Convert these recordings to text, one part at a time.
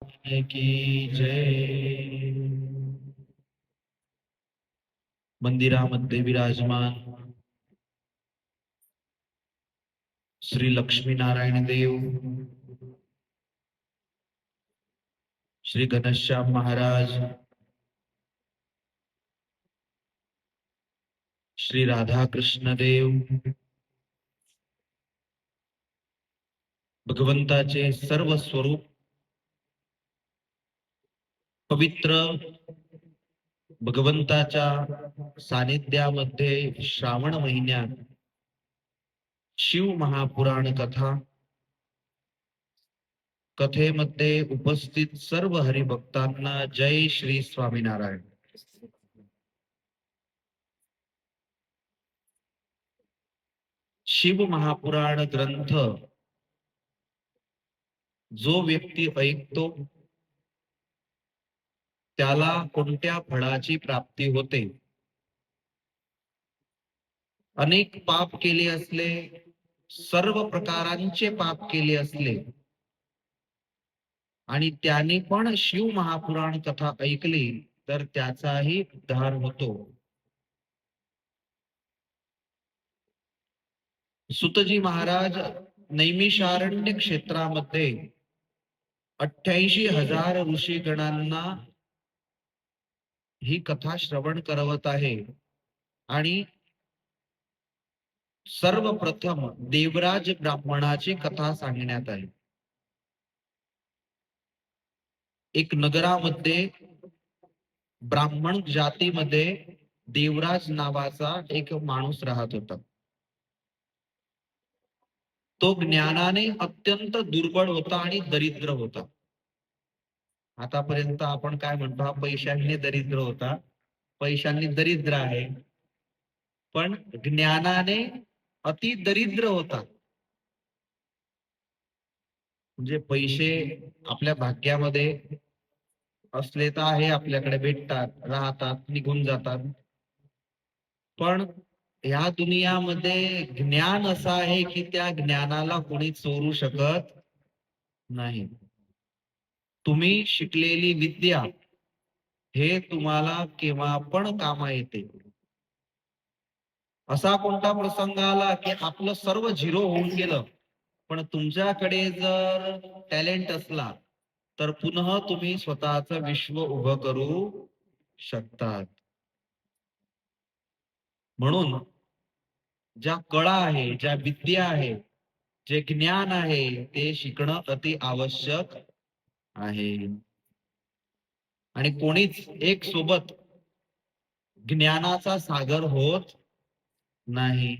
की जय. मंदिरामध्ये विराजमान श्री लक्ष्मीनारायण देव, श्री घनश्याम महाराज, श्री राधा कृष्ण देव, भगवंताचे सर्व स्वरूप पवित्र भगवंताच्या सानिध्यामध्ये श्रावण महिन्यात शिव महापुराण कथा कथेमध्ये उपस्थित सर्व हरिभक्तांना जय श्री स्वामीनारायण. शिव महापुराण ग्रंथ जो व्यक्ती ऐकतो त्याला कोणत्या फळाची प्राप्ती होते. अनेक पाप केले असले, सर्व प्रकारांचे पाप केले असले आणि त्याने पण शिव महापुराण कथा ऐकली तर त्याचाही उद्धार होतो. सुतजी महाराज नैमिषारण्य क्षेत्रामध्ये 88,000 ऋषीगणांना ही कथा श्रवण करवत आहे आणि सर्वप्रथम देवराज ब्राह्मणाची कथा सांगण्यात आली. एक नगरामध्ये ब्राह्मण जातीमध्ये देवराज नावाचा एक माणूस राहत होता. तो ज्ञानाने अत्यंत दुर्बळ होता आणि दरिद्र होता. आतापर्यंत आपण काय म्हणतो, हा पैशांनी दरिद्र होता, पैशांनी दरिद्र आहे, पण ज्ञानाने अति दरिद्र होता. म्हणजे पैसे आपल्या भाग्यामध्ये असले तर आहे, आपल्याकडे भेटतात, राहतात, निघून जातात, पण ह्या दुनियामध्ये ज्ञान असं आहे की त्या ज्ञानाला कोणी चोरू शकत नाही. तुम्ही शिकलेली विद्या हे तुम्हाला केव्हा पण कामा येते. असा कोणता प्रसंग आला की आपलं सर्व झिरो होऊन गेलं, पण तुमच्याकडे जर टॅलेंट असला तर पुन्हा तुम्ही स्वतःचं विश्व उभं करू शकतात. म्हणून ज्या कळा आहे, ज्या विद्या आहे, जे ज्ञान आहे ते शिकणं अति आवश्यक आहे. आणि कोणीच एक सोबत ज्ञानाचा सागर होत नाही.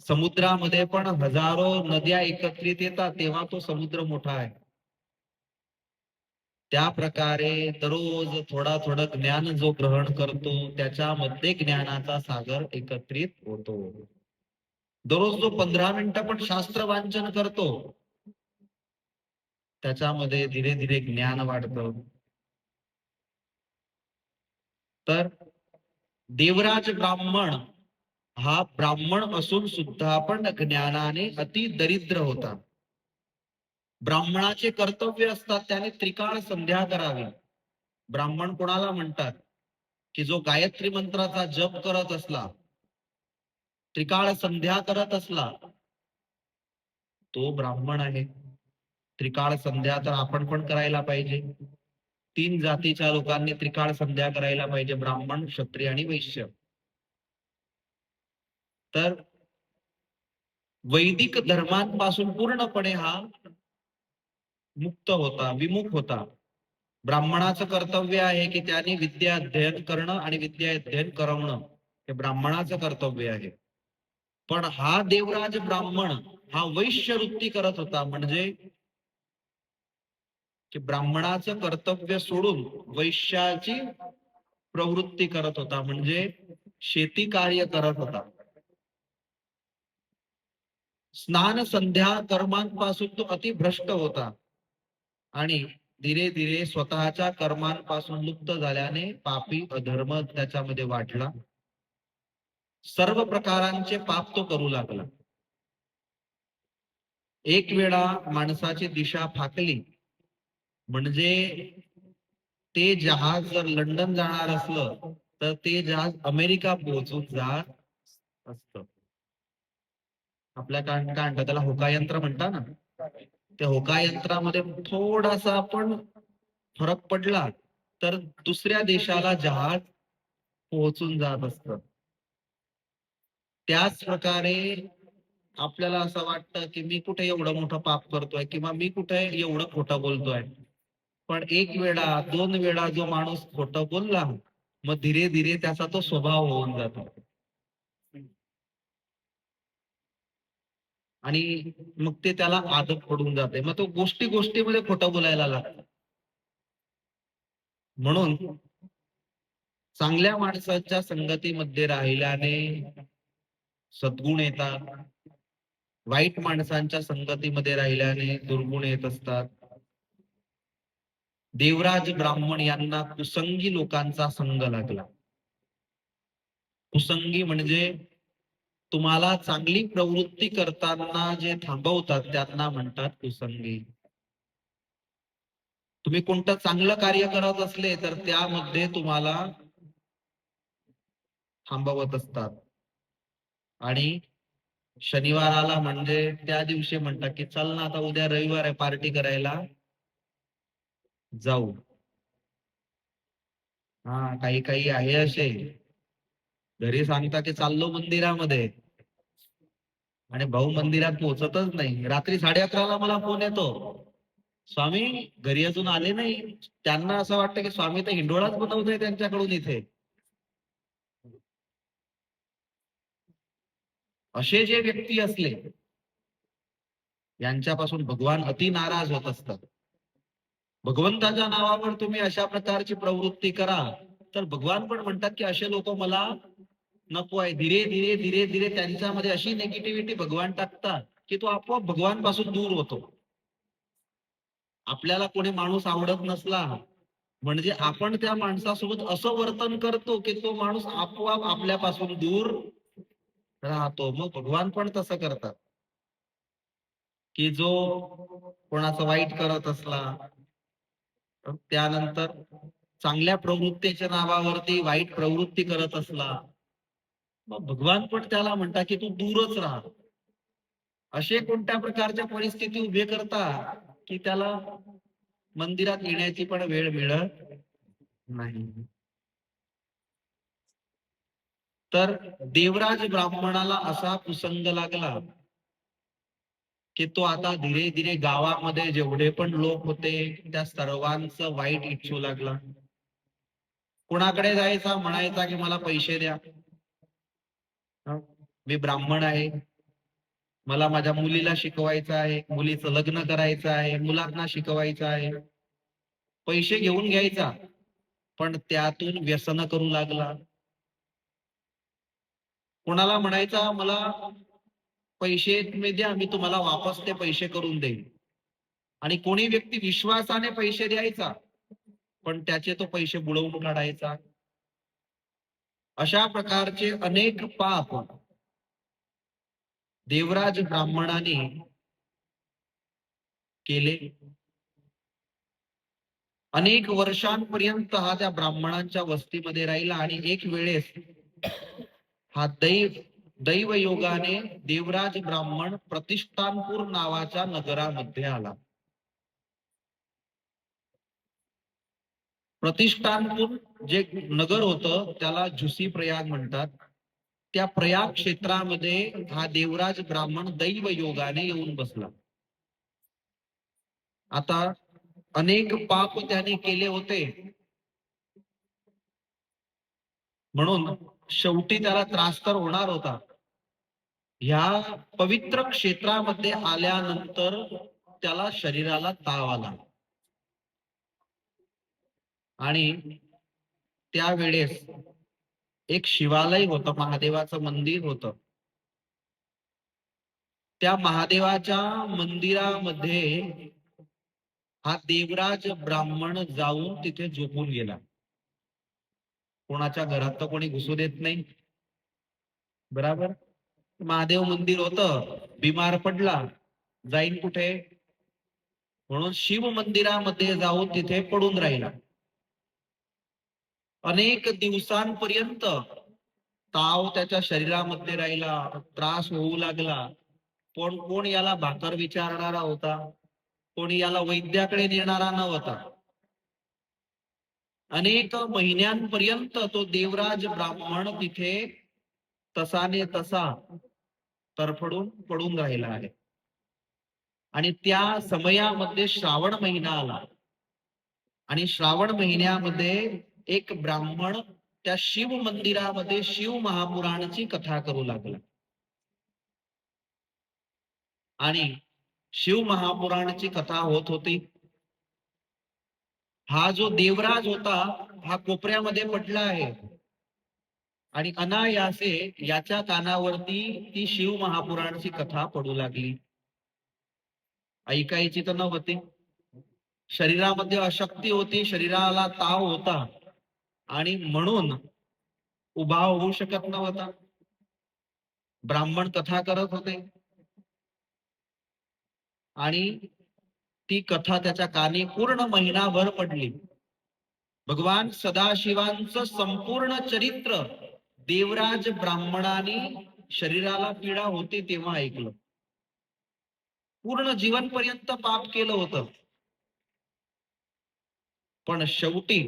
समुद्रामध्ये पण हजारो नद्या एकत्रित येतात तेव्हा तो समुद्र मोठा आहे. त्या प्रकारे दररोज थोडा थोडं ज्ञान जो ग्रहण करतो त्याच्यामध्ये ज्ञानाचा सागर एकत्रित होतो. दररोज जो 15 मिनिटं पण शास्त्र वाचन करतो त्याच्यामध्ये धीरे धीरे ज्ञान वाढतं. तर देवराज ब्राह्मण हा ब्राह्मण असून सुद्धा पण ज्ञानाने अति दरिद्र होता. ब्राह्मणाचे कर्तव्य असतात त्याने त्रिकाळ संध्या करावी. ब्राह्मण कोणाला म्हणतात की जो गायत्री मंत्राचा जप करत असला, त्रिकाळ संध्या करत असला, तो ब्राह्मण आहे. त्रिकाळ संध्या तर आपण पण करायला पाहिजे. 3 जातीच्या लोकांनी त्रिकाळ संध्या करायला पाहिजे, ब्राह्मण, क्षत्रिय आणि वैश्य. तर वैदिक धर्मांपासून पूर्णपणे हा मुक्त होता, विमुख होता. ब्राह्मणाचं कर्तव्य आहे की त्याने विद्या अध्ययन करणं आणि विद्या अध्ययन करवणं हे ब्राह्मणाचं कर्तव्य आहे. पण हा देवराज ब्राह्मण हा वैश्य वृत्ती करत होता. म्हणजे की ब्राह्मणाचं कर्तव्य सोडून वैश्याची प्रवृत्ती करत होता. म्हणजे शेती कार्य करत होता. स्नान संध्या कर्मांपासून तो अतिभ्रष्ट होता आणि धीरे धीरे स्वतःच्या कर्मांपासून मुक्त झाल्याने पापी अधर्म त्याच्यामध्ये वाढला. सर्व प्रकारांचे पाप तो करू लागला. एक वेळा माणसाची दिशा फाकली म्हणजे ते जहाज जर लंडन जाणार असलं तर ते जहाज अमेरिका पोहोचून जात असत. आपल्या काय काय म्हणतात त्याला, होकायंत्र म्हणता ना, त्या होकायंत्रामध्ये थोडासा पण फरक पडला तर दुसऱ्या देशाला जहाज पोहोचून जात असत. त्याच प्रकारे आपल्याला असं वाटतं की मी कुठे एवढं मोठं पाप करतोय किंवा मी कुठे एवढं खोटं बोलतोय. पण एक वेळा दोन वेळा जो माणूस खोटं बोलला, मग धीरे धीरे त्याचा तो स्वभाव होऊन जातो आणि मग ते त्याला आदत पडून जाते. मग तो गोष्टी गोष्टीमध्ये खोटं बोलायला लागतो. म्हणून चांगल्या माणसाच्या संगतीमध्ये राहिल्याने सद्गुण येतात. वाईट माणसांच्या संगतीमध्ये राहिल्याने दुर्गुण येत असतात. देवराज ब्राह्मण यांना कुसंगी लोकांचा संग लागला. कुसंगी म्हणजे तुम्हाला चांगली प्रवृत्ती करताना जे थांबवतात त्यांना म्हणतात कुसंगी. तुम्ही कोणतं चांगलं कार्य करत असले तर त्यामध्ये तुम्हाला थांबवत असतात. आणि शनिवार आला म्हणजे त्या दिवशी म्हणतात की चल ना, आता उद्या रविवार आहे, पार्टी करायला जाऊ. हा, काही काही आहे असे, घरी सांगता की चाललो मंदिरामध्ये आणि भाऊ मंदिरात पोहोचतच नाही. रात्री 11:30ला मला फोन येतो, स्वामी घरी अजून आले नाही. त्यांना असं वाटतं की स्वामी तर हिंडोळाच बनवतोय त्यांच्याकडून इथे. असे जे व्यक्ती असले यांच्यापासून भगवान अति नाराज होत असतात. भगवंताच्या नावावर तुम्ही अशा प्रकारची प्रवृत्ती करा तर भगवान पण म्हणतात की असे लोक मला नको आहे. धीरे धीरे धीरे धीरे त्यांच्यामध्ये अशी निगेटिव्हिटी भगवान टाकतात की तो आपोआप भगवान पासून दूर होतो. आपल्याला कोणी माणूस आवडत नसला म्हणजे आपण त्या माणसासोबत असं वर्तन करतो की तो माणूस आपोआप आपल्यापासून दूर राहतो. मग भगवान पण तसं करतात की जो कोणाचं वाईट करत असला, त्यानंतर चांगल्या प्रवृत्तीच्या नावावरती वाईट प्रवृत्ती करत असला, मग भगवान पण त्याला म्हणतात की तू दूरच राहा. असे कोणत्या प्रकारच्या परिस्थिती उभे करता की त्याला मंदिरात येण्याची पण वेळ मिळत नाही. तर देवराज ब्राह्मणाला असा कुसंग लागला की तो आता धीरे धीरे गावामध्ये जेवढे पण लोक होते त्या सर्वांचं वाईट इच्छू लागला. कुणाकडे जायचा, म्हणायचा की मला पैसे द्या, हं, मी ब्राह्मण आहे, मला माझ्या मुलीला शिकवायचं आहे, मुलीचं लग्न करायचं आहे, मुलांना शिकवायचं आहे. पैसे घेऊन घ्यायचा पण त्यातून व्यसन करू लागला. कोणाला म्हणायचा मला पैसे तुम्ही द्या, मी तुम्हाला वापस ते पैसे करून देईन. आणि कोणी व्यक्ती विश्वासाने पैसे द्यायचा पण त्याचे तो पैसे बुडवून काढायचा. अशा प्रकारचे अनेक पाप देवराज ब्राह्मणाने केले. अनेक वर्षांपर्यंत हा त्या ब्राह्मणांच्या वस्तीमध्ये राहिला आणि एक वेळेस हा दैव योगाने देवराज ब्राह्मण प्रतिष्ठानपूर नावाच्या नगरामध्ये आला. प्रतिष्ठानपूर जे नगर होतं त्याला झुसी प्रयाग म्हणतात. त्या प्रयाग क्षेत्रामध्ये हा देवराज ब्राह्मण दैव योगाने येऊन बसला. आता अनेक पाप त्याने केले होते म्हणून शेवटी त्याला त्रास तर होणार होता. ह्या पवित्र क्षेत्रामध्ये आल्यानंतर त्याला शरीराला ताव आला आणि त्यावेळेस एक शिवालय होतं, महादेवाचं मंदिर होतं. त्या महादेवाच्या मंदिरामध्ये हा देवराज ब्राह्मण जाऊन तिथे झोपून गेला. कोणाच्या घरात तर कोणी घुसू देत नाही, बराबर. महादेव मंदिर होतं, बिमार पडला, जाईन कुठे? म्हणून शिव मंदिरामध्ये जाऊन तिथे पडून राहिला. अनेक दिवसांपर्यंत ताव त्याच्या शरीरामध्ये राहिला, त्रास होऊ लागला. पण कोण याला भाकर विचारणारा होता, कोणी याला वैद्याकडे नेणारा नव्हता. अनेक महिन्यांपर्यंत तो देवराज ब्राह्मण तिथे तसाने तसा तरफडून पडून राहिला आहे. आणि त्या समयामध्ये श्रावण महिना आला आणि श्रावण महिन्यामध्ये एक ब्राह्मण त्या शिव मंदिरामध्ये शिव महापुराणाची कथा करू लागला. आणि शिव महापुराणाची कथा होत होती. हा जो देवराज होता हा कोपऱ्यामध्ये पडला आहे आणि अनायासे याच्या कानावरती ती शिव महापुराणाची कथा पडू लागली. ऐकायची तर नव्हती. शरीरामध्ये अशक्ती होती, शरीराला ताव होता आणि म्हणून उभा होऊ शकत नव्हता. ब्राह्मण कथा करत होते आणि ती कथा त्याच्या कानी पूर्ण महिनाभर पडली. भगवान सदाशिवांचं संपूर्ण चरित्र देवराज ब्राह्मणाने शरीराला पीडा होती तेव्हा ऐकलं. पूर्ण जीवनपर्यंत पाप केलं होतं, पण शेवटी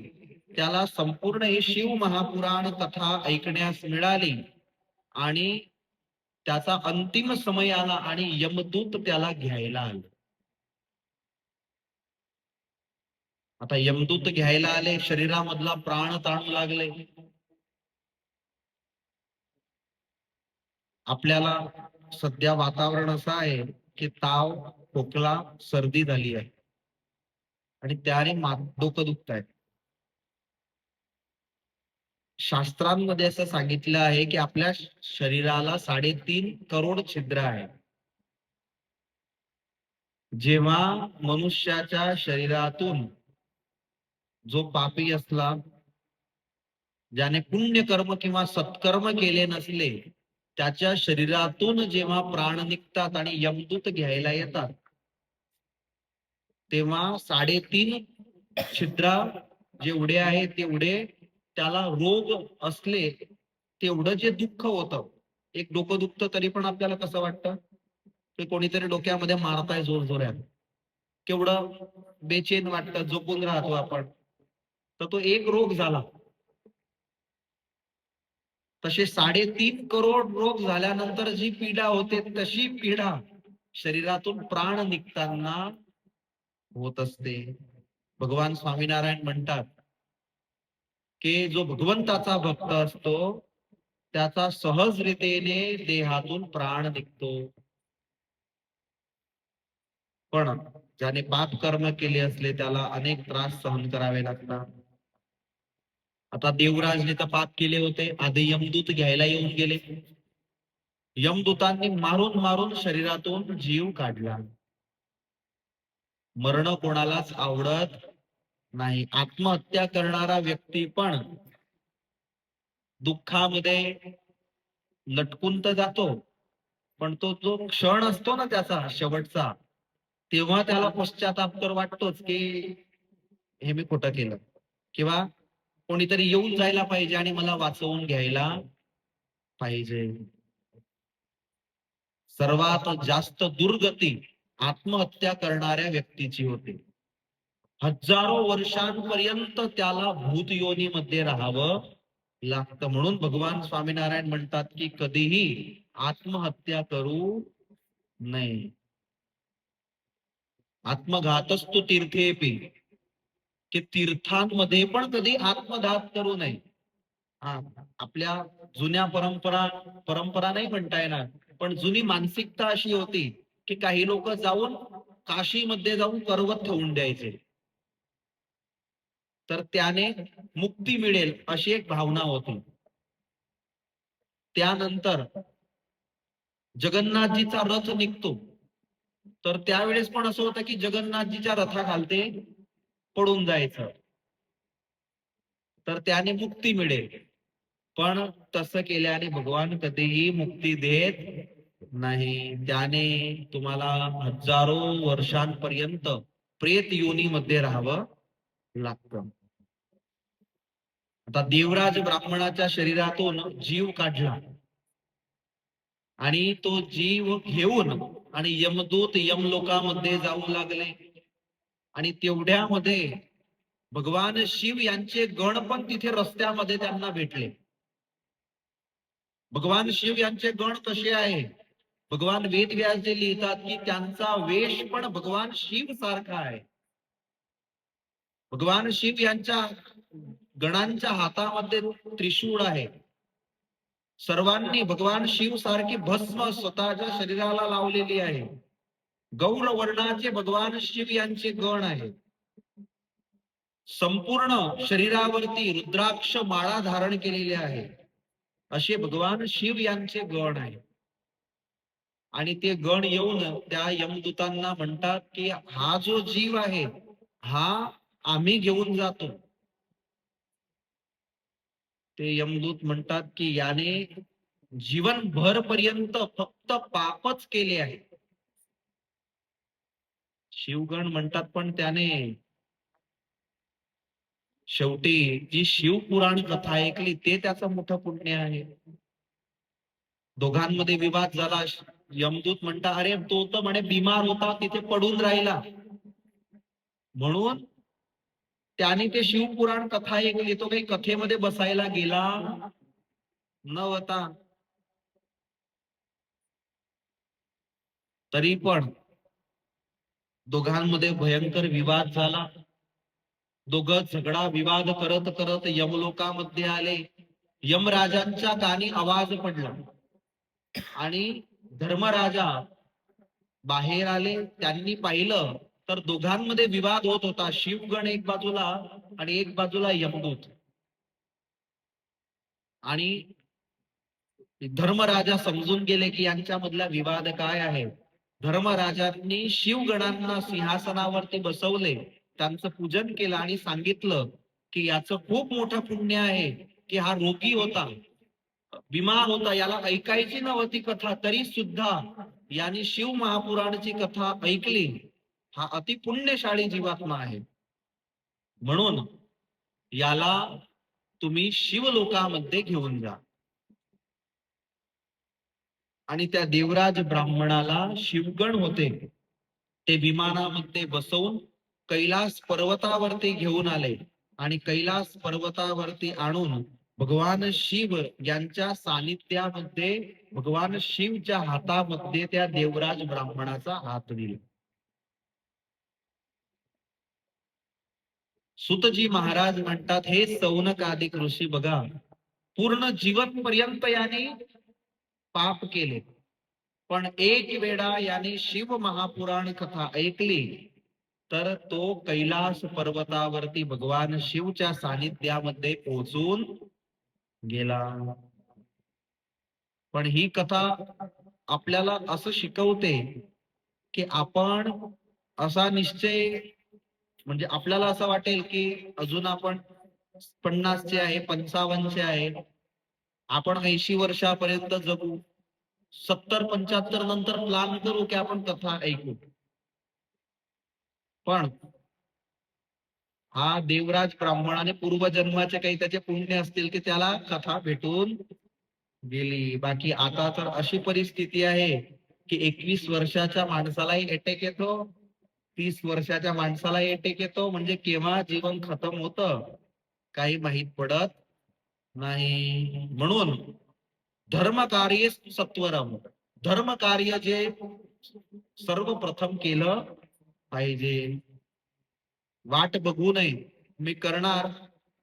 त्याला संपूर्ण ही शिव महापुराण कथा ऐकण्यास मिळाली आणि त्याचा अंतिम समय आला आणि यमदूत त्याला घ्यायला आले. आता यमदूत घ्यायला आले, शरीरामधला प्राण ताणू लागले. आपल्याला सध्या वातावरण असं आहे की ताव, खोकला, सर्दी झाली आहे आणि त्याने डोकं दुखत आहे. शास्त्रांमध्ये असं सांगितलं आहे की आपल्या शरीराला 3.5 करोड छिद्र आहे. जेव्हा मनुष्याच्या शरीरातून जो पापी असला, ज्याने पुण्य कर्म किंवा सत्कर्म केले नसले, त्याच्या शरीरातून जेव्हा प्राण निघतात आणि यमदूत घ्यायला येतात, तेव्हा 3.5 छिद्र जेवढे आहे तेवढे त्याला रोग असले तेवढं जे दुःख होतं. एक डोकं दुखतं तरी पण आपल्याला कसं वाटतं की कोणीतरी डोक्यामध्ये मारताय जोर जोरात, केवढं बेचैन वाटतं, झोपून राहतो आपण. तर तो एक रोग झाला. तसे 3.5 करोड रोग झाल्यानंतर जी पीडा होते तशी पीडा शरीरातून प्राण निघताना होत असते. भगवान स्वामीनारायण म्हणतात की जो भगवंताचा भक्त असतो त्याचा सहजरितेने देहातून प्राण निघतो, पण ज्याने पाप कर्म केले असले त्याला अनेक त्रास सहन करावे लागतात. आता देवराजने तर पाप केले होते, आधी यमदूत घ्यायला येऊन गेले. यमदूतांनी मारून मारून शरीरातून जीव काढला. मरण कोणालाच आवडत नाही. आत्महत्या करणारा व्यक्ती पण दुःखामध्ये लटकून तर जातो, पण तो जो क्षण असतो ना त्याचा शेवटचा, तेव्हा त्याला पश्चाताप तर वाटतोच की हे मी खोटं केलं, किंवा कोणीतरी येऊन जायला पाहिजे आणि मला वाचवून घ्यायला पाहिजे. सर्वात जास्त दुर्गती आत्महत्या करणाऱ्या व्यक्तीची होते. हजारो वर्षांपर्यंत त्याला भूत योनीमध्ये राहावं लागतं. म्हणून भगवान स्वामीनारायण म्हणतात की कधीही आत्महत्या करू नये. आत्मघातस्तु तीर्थेपी, की तीर्थांमध्ये पण कधी आत्मघात करू नये. हा, आपल्या जुन्या परंपरा परंपरा नाही म्हणता येणार, पण जुनी मानसिकता अशी होती की काही लोक जाऊन काशीमध्ये जाऊन पर्वत ठेवून द्यायचे, तर त्याने मुक्ती मिळेल अशी एक भावना होती. त्यानंतर जगन्नाथजीचा रथ निघतो, तर त्यावेळेस पण असं होतं की जगन्नाथजीच्या रथाखालते पडून जायचं, तर त्याने मुक्ती मिळेल. पण तसं केल्याने भगवान कधीही मुक्ती देत नाही. त्याने तुम्हाला हजारो वर्षांपर्यंत प्रेत योनीमध्ये राहावं लागतं. आता देवराज ब्राह्मणाच्या शरीरातून जीव काढला आणि तो जीव घेऊन आणि यमदूत यमलोकामध्ये जाऊ लागले आणि तेवढ्यामध्ये भगवान शिव यांचे गण पण तिथे रस्त्यामध्ये त्यांना भेटले. भगवान शिव यांचे गण कसे आहे? भगवान वेदव्यास जे लिहितात की त्यांचा वेश पण भगवान शिव सारखा आहे. भगवान शिव यांच्या गणांच्या हातामध्ये त्रिशूळ आहे. सर्वांनी भगवान शिव सारखी भस्म स्वतःच्या शरीराला लावलेली आहे. गौर वर्णाचे भगवान शिव यांचे गण आहे. संपूर्ण शरीरावरती रुद्राक्ष माळा धारण केलेली आहे. असे भगवान शिव यांचे गण आहे. आणि ते गण येऊन त्या यमदूतांना म्हणतात की हा जो जीव आहे हा आम्ही घेऊन जातो. ते यमदूत म्हणतात की याने जीवनभर पर्यंत फक्त पापच केले आहे. शिवगण म्हणतात पण त्याने शेवटी जी शिवपुराण कथा ऐकली ते त्याचं मोठं पुण्य आहे. दोघांमध्ये विवाद झाला. यमदूत म्हणता अरे तो तर म्हणे बिमार होता तिथे पडून राहिला म्हणून त्याने ते शिवपुराण कथा ऐकली. तो काही कथेमध्ये बसायला गेला नव्हता. तरी पण दोघांमध्ये भयंकर विवाद झाला. दोघं झगडा विवाद करत करत यमलोकामध्ये आले. यमराजांच्या कानी आवाज पडला आणि धर्मराजा बाहेर आले. त्यांनी पाहिलं तर दोघांमध्ये विवाद होत होता. शिवगण एक बाजूला आणि एक बाजूला यमदूत. आणि धर्मराजा समजून गेले की यांच्यामधला विवाद काय आहे. धर्मराजांनी शिवगणांना सिंहासनावरती बसवले, त्यांचं पूजन केलं आणि सांगितलं की याचं खूप मोठं पुण्य आहे की हा रोगी होता, बिमार होता, याला ऐकायची नव्हती कथा, तरी सुद्धा यांनी शिव महापुराणाची कथा ऐकली. हा अतिपुण्यशाळी जीवात्मा आहे. म्हणून याला तुम्ही शिवलोकामध्ये घेऊन जा. आणि त्या देवराज ब्राह्मणाला शिवगण होते ते विमानामध्ये बसवून कैलास पर्वतावरती घेऊन आले आणि कैलास पर्वतावरती आणून भगवान शिव यांच्या सानिध्यामध्ये भगवान शिवच्या हातामध्ये त्या देवराज ब्राह्मणाचा हात दिला. सुतजी महाराज म्हणतात हे सौनकादिक ऋषी बघा, पूर्ण जीवन पर्यंत याने पाप केले, पण एक वेळा याने शिव महापुराण कथा ऐकली तर तो कैलास पर्वतावरती भगवान शिवच्या सानिध्यामध्ये पोहोचून गेला. पण ही कथा आपल्याला असं शिकवते की आपण असा निश्चय, म्हणजे आपल्याला असं वाटेल की अजून आपण 50चे आहे, 55चे आहे, आपण 80 वर्षापर्यंत जगू, 70-75 नंतर प्लॅन करू की आपण कथा ऐकू. पण हा देवराज ब्राह्मणाने पूर्वजन्माचे काही त्याचे पुण्य असतील की त्याला कथा भेटून गेली. बाकी आता तर अशी परिस्थिती आहे की 21 वर्षाच्या माणसालाही अटॅक येतो, 30 वर्षाच्या माणसालाही अटॅक येतो. म्हणजे केव्हा जीवन खतम होतं काही माहित पडत नाही. म्हणून धर्म कार्य सत्वरम, धर्म कार्य जे सर्वप्रथम केलं पाहिजे. वाट बघू नये, मी करणार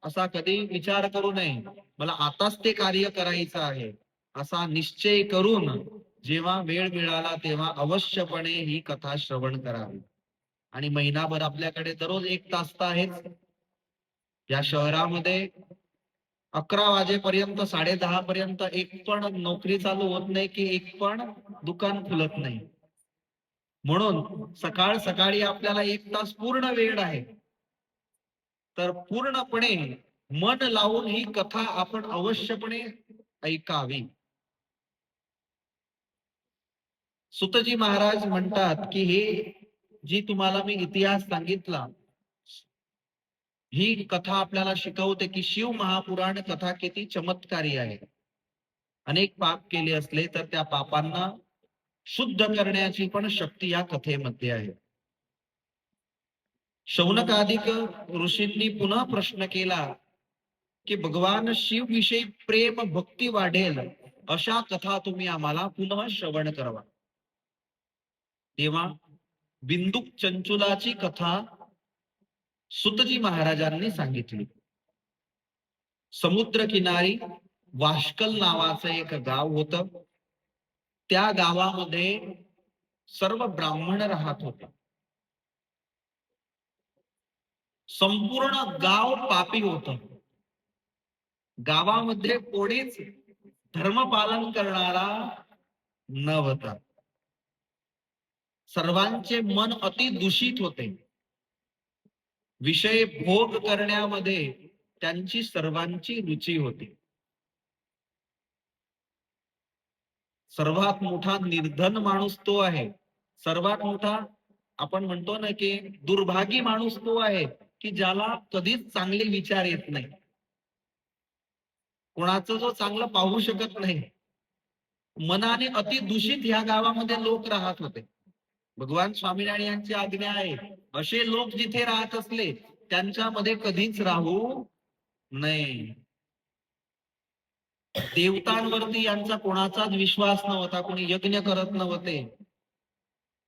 असा कधी विचार करू नये, मला आताच ते कार्य करायचं आहे असा निश्चय करून जेव्हा वेळ मिळाला तेव्हा अवश्यपणे ही कथा श्रवण करावी. आणि महिनाभर आपल्याकडे दररोज 1 तास तर आहेच. या शहरामध्ये 11 वाजेपर्यंत 10:30 पर्यंत एक पण नोकरी चालू होत नाही की एक पण दुकान खुलत नाही. म्हणून सकाळ सकाळी आपल्याला 1 तास पूर्ण वेळ आहे, तर पूर्णपणे मन लावून ही कथा आपण अवश्यपणे ऐकावी. सुतजी महाराज म्हणतात की हे जी तुम्हाला मी इतिहास सांगितला, ही कथा आपल्याला शिकवते की शिव महापुराण कथा किती चमत्कारी आहे. अनेक पाप केले असले तर त्या पापांना शुद्ध करण्याची पण शक्ती या कथेमध्ये आहे. शौनकादिक ऋषींनी पुन्हा प्रश्न केला की भगवान शिव विषयी प्रेम भक्ती वाढेल अशा कथा तुम्ही आम्हाला पुन्हा श्रवण करावा. तेव्हा बिंदुक चंचुलाची कथा सुतजी महाराजांनी सांगितली. समुद्र किनारी वाष्कल नावाचं एक गाव होतं. त्या गावामध्ये सर्व ब्राह्मण राहत होते. संपूर्ण गाव पापी होतं. गावामध्ये कोणीच धर्मपालन करणारा न होता. सर्वांचे मन अति दूषित होते. विषय भोग करण्यामध्ये त्यांची सर्वांची रुची होती. सर्वात मोठा निर्धन माणूस तो आहे. सर्वात मोठा आपण म्हणतो ना की दुर्भागी माणूस तो आहे की ज्याला कधीच चांगले विचार येत नाही, कोणाचं जो चांगलं पाहू शकत नाही. मनाने अति दूषित ह्या गावामध्ये लोक राहत होते. भगवान स्वामीनारायण यांची आज्ञा आहे, असे लोक जिथे राहत असले त्यांच्यामध्ये कधीच राहू नये. देवतांवरती यांचा कोणाचाच विश्वास नव्हता. कोणी यज्ञ करत नव्हते.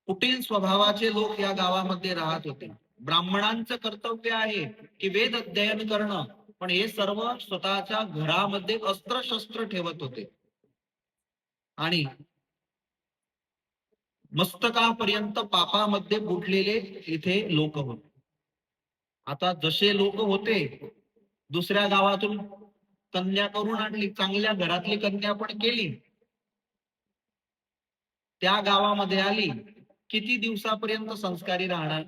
कुटील स्वभावाचे लोक या गावामध्ये राहत होते. ब्राह्मणांचं कर्तव्य आहे की वेद अध्ययन करणं, पण हे सर्व स्वतःच्या घरामध्ये अस्त्र शस्त्र ठेवत होते आणि मस्तकापर्यंत पापामध्ये बुडलेले इथे लोक होते. आता जसे लोक होते, दुसऱ्या गावातून कन्या करून आणली, चांगल्या घरातली कन्या पण केली, त्या गावामध्ये आली, किती दिवसापर्यंत संस्कारी राहणार?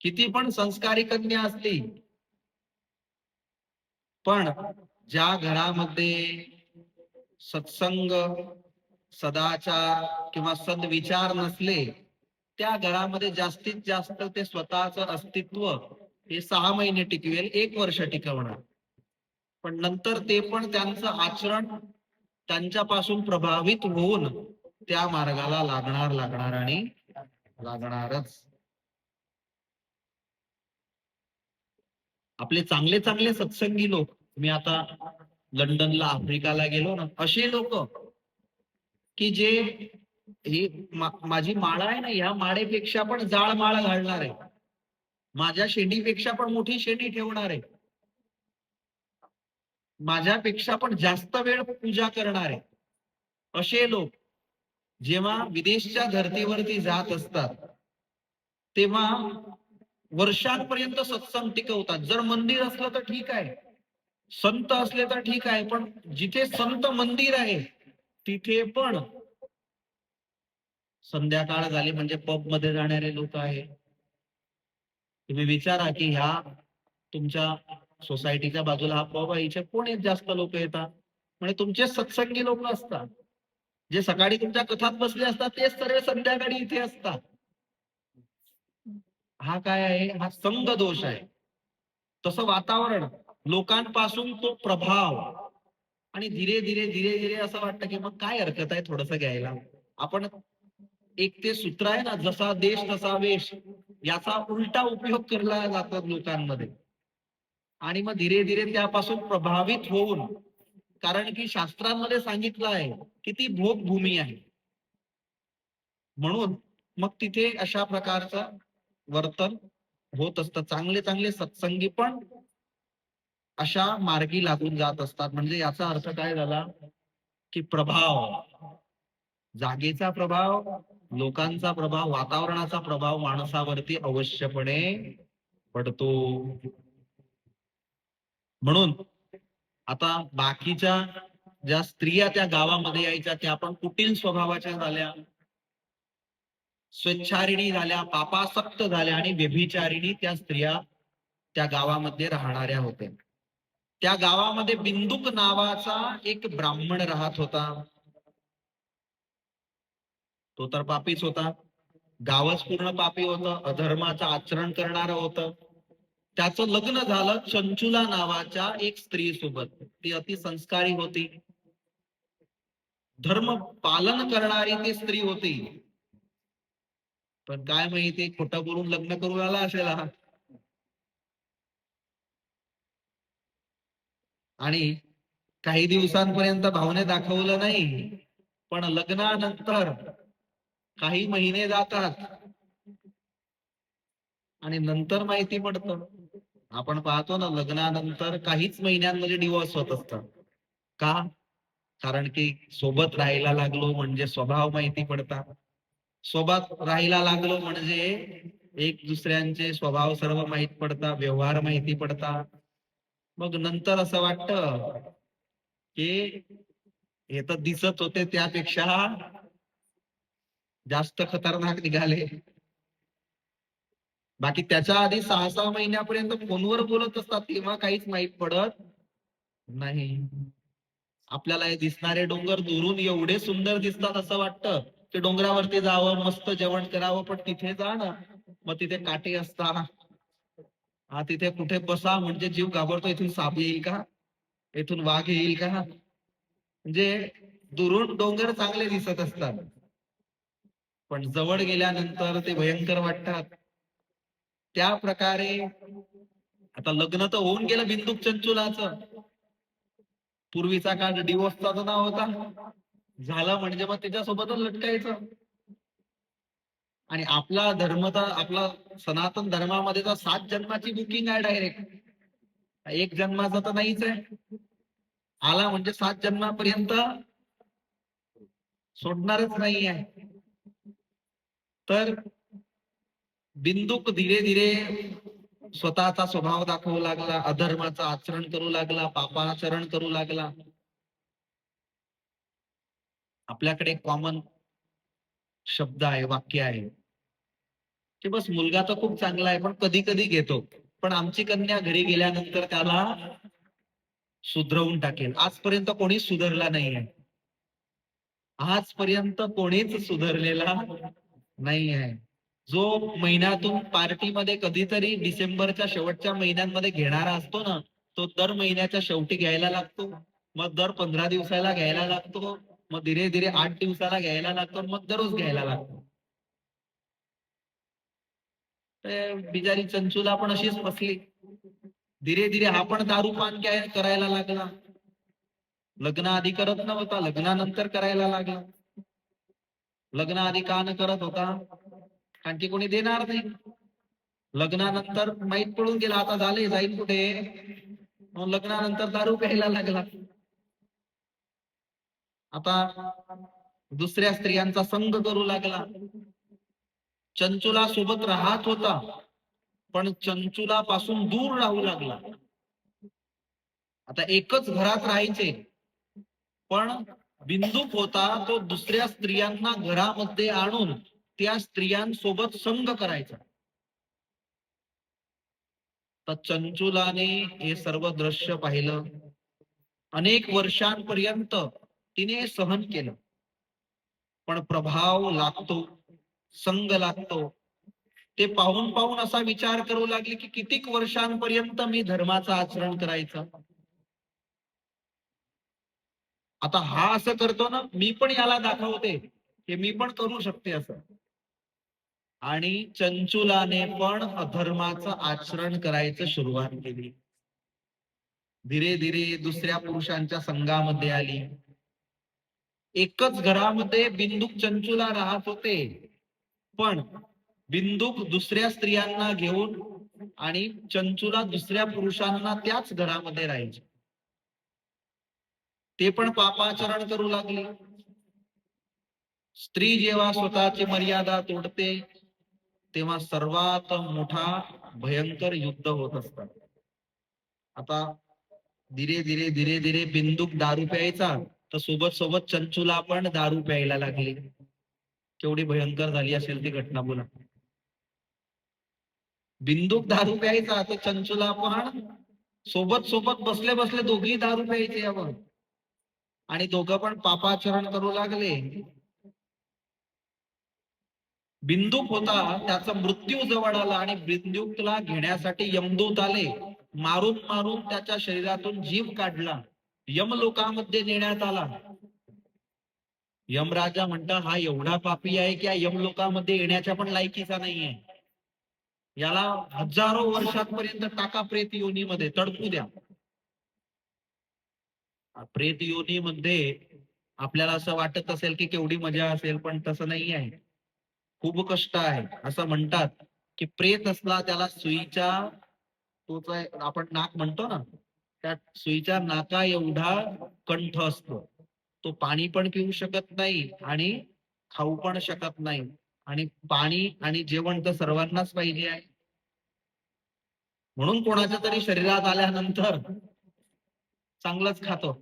किती पण संस्कारी कन्या असली, पण ज्या घरामध्ये सत्संग, सदाचार किंवा सद्विचार नसले, त्या घरामध्ये जास्तीत जास्त ते स्वतःचं अस्तित्व हे 6 महिने टिकवेल, 1 वर्ष टिकवणार. पण नंतर ते पण त्यांचं आचरण त्यांच्यापासून प्रभावित होऊन त्या मार्गाला लागणार आणि लागणारच. आपले चांगले चांगले सत्संगी लोक, मी आता लंडनला, आफ्रिकाला गेलो ना, असे लोक की जे ही माझी माळा आहे ना, ह्या माळेपेक्षा पण जाळ माळ घालणार आहे, माझ्या शेंडीपेक्षा पण मोठी शेंडी ठेवणार आहे, माझ्यापेक्षा पण जास्त वेळ पूजा करणार आहे, असे लोक जेव्हा विदेशच्या धर्तीवरती जात असतात तेव्हा वर्षांपर्यंत सत्संग टिकवतात. जर मंदिर असलं तर ठीक आहे, संत असले तर ठीक आहे, पण जिथे संत मंदिर आहे तिथे पण संध्याकाळ झाली म्हणजे पब मध्ये जाणारे लोक आहे. तुम्ही विचारा की ह्या तुमच्या सोसायटीच्या बाजूला हा पब आहे, इथे कोण जास्त लोक येतात? म्हणजे तुमचे सत्संगी लोक असतात. जे सकाळी तुमच्या कथात बसले असतात तेच सर्व संध्याकाळी इथे असतात. हा काय आहे? हा संघ दोष आहे. तसं वातावरण, लोकांपासून तो प्रभाव, आणि धीरे धीरे धीरे धीरे असं वाटतं की मग काय हरकत आहे थोडस घ्यायला. आपण एक ते सूत्र आहे ना, जसा देश तसा वेश, याचा उलटा उपयोग केला जातात लोकांमध्ये. आणि मग धीरे धीरे त्यापासून प्रभावित होऊन, कारण की शास्त्रांमध्ये सांगितलं आहे की ती भोगभूमी आहे, म्हणून मग तिथे अशा प्रकारचं वर्तन होत असतं. चांगले चांगले सत्संगी पण अशा मार्गी लागून जात असतात. म्हणजे याचा अर्थ काय झाला की प्रभाव, जागेचा प्रभाव, लोकांचा प्रभाव, वातावरणाचा प्रभाव माणसावरती अवश्यपणे पडतो. म्हणून आता बाकीच्या ज्या स्त्रिया त्या गावामध्ये यायच्या त्या पण कुटील स्वभावाच्या झाल्या, स्वेच्छारिणी झाल्या, पापासक्त झाल्या आणि व्यभिचारिणी त्या स्त्रिया त्या गावामध्ये राहणाऱ्या होत्या. त्या गावामध्ये बिंदुक नावाचा एक ब्राह्मण राहत होता. तो तर पापीच होता. गावच पूर्ण पापी होतं, अधर्माचं आचरण करणारं होतं. त्याचं लग्न झालं चंचुला नावाच्या एक स्त्री सोबत. ती अति संस्कारी होती, धर्म पालन करणारी ती स्त्री होती. पण काय माहिती खोटं बोलून लग्न करून आला असेल हा. आणि काही दिवसांपर्यंत भावने दाखवलं नाही, पण लग्नानंतर काही महिने जातात आणि नंतर माहिती पडतं. आपण पाहतो ना, लग्नानंतर काहीच महिन्यांमध्ये डिवोर्स होत असतात. का? कारण की सोबत राहायला लागलो म्हणजे स्वभाव माहिती पडतात. सोबत राहायला लागलो म्हणजे एक दुसऱ्यांचे स्वभाव सर्व माहित पडतात, व्यवहार माहिती पडतात. मग नंतर असं वाटतं की हे तर दिसत होते त्यापेक्षा जास्त खतरनाक निघाले. बाकी त्याच्या आधी 6-6 महिन्यापर्यंत फोनवर बोलत असतात, तेव्हा काहीच माहित पडत नाही. आपल्याला हे दिसणारे डोंगर दुरून एवढे सुंदर दिसतात, असं वाटतं ते डोंगरावरती जावं, मस्त जेवण करावं. पण तिथे जा ना, मग तिथे काटे असतात. हा, तिथे कुठे बसा म्हणजे जीव घाबरतो, इथून साप येईल का, इथून वाघ येईल का. म्हणजे दुरून डोंगर चांगले दिसत असतात, पण जवळ गेल्यानंतर ते भयंकर वाटतात. त्या प्रकारे आता लग्न तर होऊन गेलं बिंदुक चंचुलाचं. पूर्वीचा काळ डिवोर्सचा तर नाव होता. झालं म्हणजे मग त्याच्यासोबतच लटकायचं. आणि आपला धर्म तर, आपला सनातन धर्मामध्ये तर 7 जन्माची बुकिंग आहे डायरेक्ट. एक जन्माचा तर नाहीच आहे. आला म्हणजे 7 जन्मापर्यंत सोडणारच नाही आहे. तर बिंदुक धीरे धीरे स्वतःचा स्वभाव दाखवू लागला, अधर्माचं आचरण करू लागला, पापाचरण करू लागला. आपल्याकडे कॉमन शब्द आहे, वाक्य आहे की बस मुलगा तर खूप चांगला आहे, पण कधी कधी घेतो. पण आमची कन्या घरी गेल्यानंतर त्याला सुधरवून टाकेल. आजपर्यंत कोणीच सुधरला नाहीये. आजपर्यंत कोणीच सुधरलेला नाही आहे. जो महिन्यातून पार्टीमध्ये कधीतरी डिसेंबरच्या शेवटच्या महिन्यांमध्ये घेणारा असतो ना, तो दर महिन्याच्या शेवटी घ्यायला लागतो, मग दर 15 दिवसाला घ्यायला लागतो, मग धीरे धीरे 8 दिवसाला घ्यायला लागतो, मग दररोज घ्यायला लागतो. बिचारी चंचुला पण अशीच फसली. धीरे धीरे हा पण दारूपान करायला लागला. लग्न आधी करत नव्हता, लग्नानंतर करायला लागला. लग्न आधी का न करत होता? कारण की कोणी देणार नाही. लग्नानंतर माहीत पडून गेला आता झाले, जाईल कुठे, मग लग्नानंतर दारू प्यायला लागला. आता दुसऱ्या स्त्रियांचा संग करू लागला. चंचुला सोबत राहत होता, पण चंचुला पासून दूर राहू लागला. आता एकच घरात राहायचे, पण बिंदुक होता तो दुसऱ्या स्त्रियांना घरामध्ये आणून त्या स्त्रियांसोबत संग करायचा. तर चंचुलाने हे सर्व दृश्य पाहिलं. अनेक वर्षांपर्यंत तिने सहन केलं, पण प्रभाव लागतो, संग लागतो. ते पाहून पाहून असा विचार करू लागले की कितीक वर्षांपर्यंत मी धर्माचं आचरण करायचं. आता हा असं करतो ना, मी पण याला दाखवते की मी पण करू शकते असं. आणि चंचुलाने पण अधर्माचं आचरण करायचं सुरुवात केली. धीरे धीरे दुसऱ्या पुरुषांच्या संघामध्ये आली. एकच घरामध्ये बिंदुक चंचुला राहत होते, पण बिंदुक दुसऱ्या स्त्रियांना घेऊन आणि चंचुला दुसऱ्या पुरुषांना त्याच घरामध्ये राहायचे. ते पण पापाचरण करू लागले. स्त्री जेव्हा स्वतःची मर्यादा तोडते, तेव्हा सर्वात मोठा भयंकर युद्ध होत असतात. आता धीरे धीरे धीरे धीरे बिंदुक दारू प्यायचा, तर सोबत सोबत चंचुला पण दारू प्यायला लागली. केवढी भयंकर झाली असेल ती घटना बोला. बिंदुक दारू प्यायचा तर चंचुला पण सोबत सोबत बसले बसले दोघी दारू प्यायचे आपण. आणि दोघं पण पापाचरण करू लागले. बिंदूक होता, त्याचा मृत्यू जवळ आला आणि बिंदूकला घेण्यासाठी यमदूत आले. मारून मारून त्याच्या शरीरातून जीव काढला, यमलोकामध्ये नेण्यात आला. यमराजा म्हणता हा एवढा पापी आहे की यमलोकामध्ये येण्याच्या पण लायकीचा नाहीये. याला हजारो वर्षांपर्यंत टाका प्रेत योनीमध्ये, तडपू द्या. प्रेत योनीमध्ये आपल्याला असं वाटत असेल की केवढी मजा असेल, पण तसं नाही आहे. खूप कष्ट आहे. असं म्हणतात की प्रेत असला त्याला सुईच्या, तोच आपण नाक म्हणतो ना, त्या सुईच्या नाका एवढा कंठ असतो. तो पाणी पण पिऊ शकत नाही आणि खाऊ पण शकत नाही. आणि पाणी आणि जेवण तर सर्वांनाच पाहिजे आहे. म्हणून कोणाच्या तरी शरीरात आल्यानंतर चांगलंच खातो.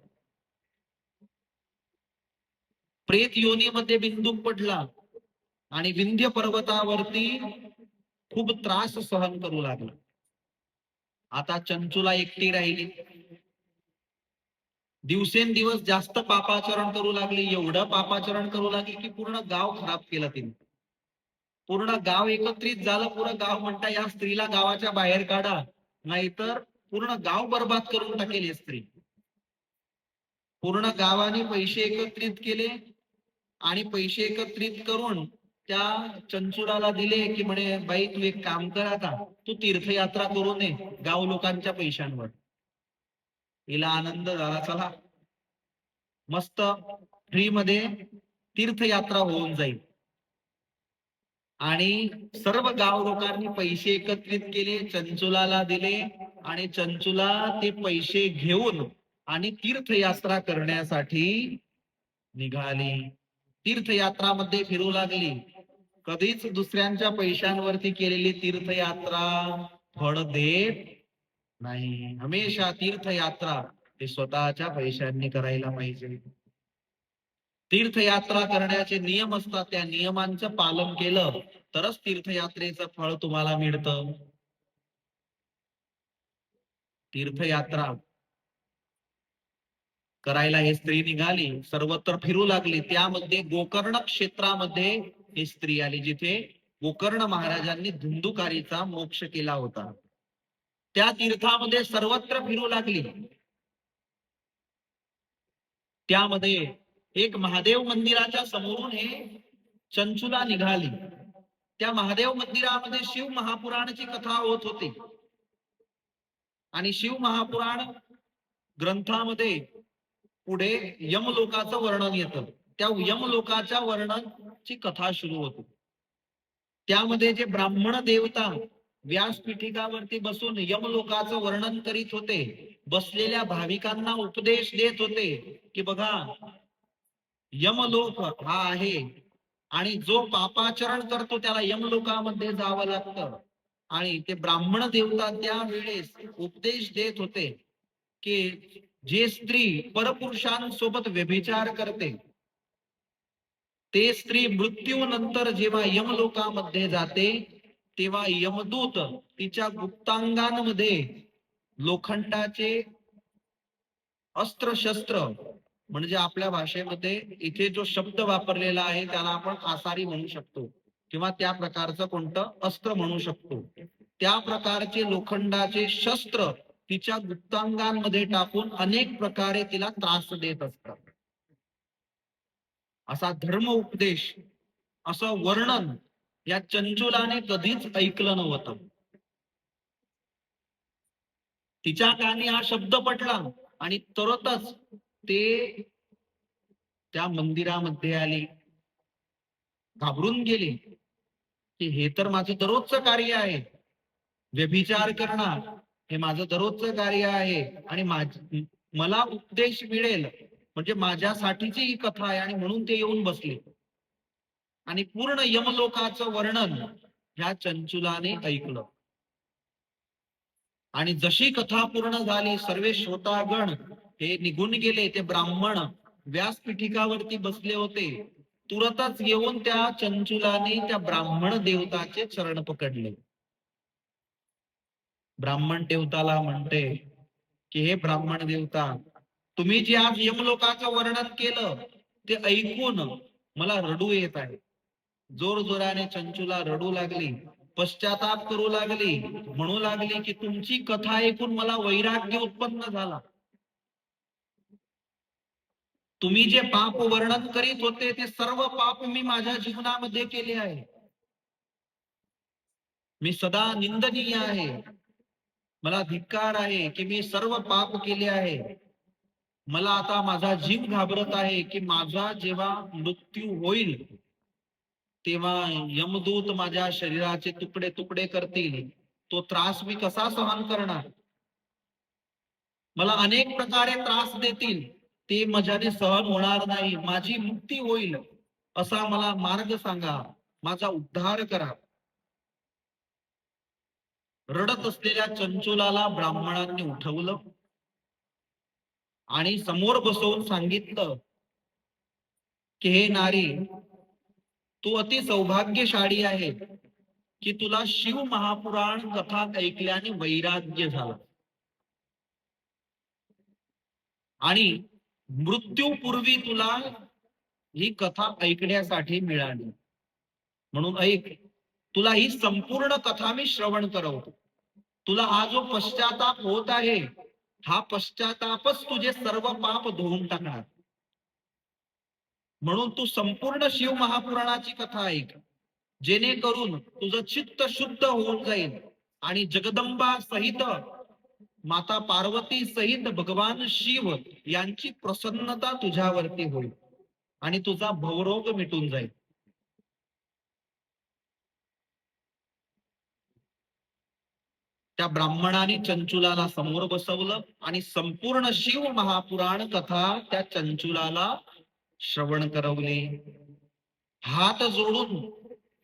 प्रेत योनीमध्ये बिंदूक पडला आणि विंध्य पर्वतावरती खूप त्रास सहन करू लागला. आता चंचुला एकटी राहिली. दिवसेंदिवस जास्त पापाचरण करू लागली, एवढं पापाचरण करू लागली की पूर्ण गाव खराब केलं तिने. पूर्ण गाव एकत्रित झालं. पूर्ण गाव म्हणता या स्त्रीला गावाच्या बाहेर काढा, नाहीतर पूर्ण गाव बर्बाद करून टाकेल ही स्त्री. पूर्ण गावाने पैसे एकत्रित केले आणि पैसे एकत्रित करून त्या चंचुराला दिले की म्हणे बाई तू एक काम कर, आता तू तीर्थयात्रा करू नये गाव लोकांच्या पैशांवर. हिला आनंद झाला, चला मस्त फ्री मध्ये तीर्थयात्रा होऊन जाईल. आणि सर्व गाव लोकांनी पैसे एकत्रित केले, चंचुलाला दिले आणि चंचुला ते पैसे घेऊन आणि तीर्थयात्रा करण्यासाठी निघाली. तीर्थयात्रामध्ये फिरू लागली. कधीच दुसऱ्यांच्या पैशांवरती केलेली तीर्थयात्रा फळ देत नाही. हमेशा तीर्थयात्रा ते स्वतःच्या पैशांनी करायला पाहिजे. तीर्थयात्रा करण्याचे नियम असतात, त्या नियमांचं पालन केलं तरच तीर्थयात्रेचं फळ तुम्हाला मिळतं. तीर्थयात्रा करायला ही स्त्री निघाली, सर्वत्र फिरू लागली. त्यामध्ये गोकर्ण क्षेत्रामध्ये ही स्त्री आली, जिथे गोकर्ण महाराजांनी धुंदुकारीचा मोक्ष केला होता. त्या तीर्थामध्ये सर्वत्र फिरू लागली. त्यामध्ये एक महादेव मंदिराच्या समोरून हे चंचुला निघाली. त्या महादेव मंदिरामध्ये शिव महापुराणाची कथा होत होती आणि शिव महापुराण ग्रंथामध्ये पुढे यमलोकाचं वर्णन येतं. त्या यमलोकाच्या वर्णनाची कथा सुरू होती. त्यामध्ये जे ब्राह्मण देवता व्यासपीठिकावरती बसून यमलोकाचं वर्णन करीत होते, बसलेल्या भाविकांना उपदेश देत होते की बघा यमलोक हा आहे आणि जो पापाचरण करतो त्याला यमलोकामध्ये जावं लागतं. आणि ते ब्राह्मण देवता त्या वेळेस उपदेश देत होते की जे स्त्री परपुरुषांसोबत व्यभिचार करते ते स्त्री मृत्यूनंतर जेव्हा यमलोकामध्ये जाते तेव्हा यमदूत तिच्या गुप्तांगांमध्ये लोखंडाचे अस्त्र शस्त्र, म्हणजे आपल्या भाषेमध्ये इथे जो शब्द वापरलेला आहे त्याला आपण आसारी म्हणू शकतो किंवा त्या प्रकारचं कोणतं अस्त्र म्हणू शकतो. त्या प्रकारचे लोखंडाचे शस्त्र तिच्या गुप्तांगांमध्ये टाकून अनेक प्रकारे तिला त्रास देत असतात. असा धर्म उपदेश, असं वर्णन या चंचुलाने कधीच ऐकलं नव्हतं. तिच्या कानी हा शब्द पडला आणि तरतच ते त्या मंदिरामध्ये आली. घाबरून गेली की हे तर माझं दररोजचं कार्य आहे, व्यभिचार करणं हे माझं दररोजचं कार्य आहे आणि मला उपदेश मिळेल म्हणजे माझ्यासाठीची ही कथा आहे. आणि म्हणून ते येऊन बसले आणि पूर्ण यमलोकाचं वर्णन ह्या चंचुलाने ऐकलं. आणि जशी कथा पूर्ण झाली सर्वे श्रोतागण हे निघून गेले. ते ब्राह्मण व्यासपीठिकावरती बसले होते. तुरतच येऊन त्या चंचुलाने त्या ब्राह्मण देवताचे चरण पकडले. ब्राह्मण देवताला म्हणते की हे ब्राह्मण देवता, तुम्ही जे आज यमलोकाचं वर्णन केलं ते ऐकून मला रडू येत आहे. जोरजोराने चंचुला रडू लागली, पश्चाताप करू लागली, म्हणू लागली की तुमची कथा ऐकून मला वैराग्य उत्पन्न झाला. तुम्ही जे पाप वर्णन करीत होते ते सर्व पाप मी माझ्या जीवनामध्ये केले आहे. मी सदा निंदनीय आहे. मला धिक्कार आहे की मी सर्व पाप केले आहे. मला आता माझा जीव घाबरत आहे की माझा जेव्हा मृत्यू होईल तेव्हा यमदूत माझ्या शरीराचे तुकडे तुकडे करतील. तो त्रास मी कसा सहन करणार? मला अनेक प्रकारे त्रास देतील, ते माझ्याने सहन होणार नाही. माझी मुक्ती होईल असा मला मार्ग सांगा, माझा उद्धार करा. रडत असलेल्या चंचुलाला ब्राह्मणांनी उठवलं आणि समोर बसवून सांगितलं की हे नारी, तू अति सौभाग्यशाळी आहे की तुला शिव महापुराण कथा ऐकल्याने वैराग्य झाला आणि मृत्यूपूर्वी तुला ही कथा ऐकण्यासाठी मिळाली. म्हणून ऐक, तुला ही संपूर्ण कथा मी श्रवण करवतो. तुला हा जो पश्चाताप होत आहे, हा पश्चातापच तुझे सर्व पाप धुवून टाकणार. म्हणून तू संपूर्ण शिव महापुराणाची कथा ऐक, जेणेकरून तुझं चित्त शुद्ध होऊन जाईल आणि जगदंबा सहित माता पार्वती सहित भगवान शिव यांची प्रसन्नता तुझ्यावरती होईल आणि तुझा भवरोग मिटून जाईल. त्या ब्राह्मणाने चंचुलाला समोर बसवलं आणि संपूर्ण शिव महापुराण कथा त्या चंचुलाला श्रवण करवले. हात जोडून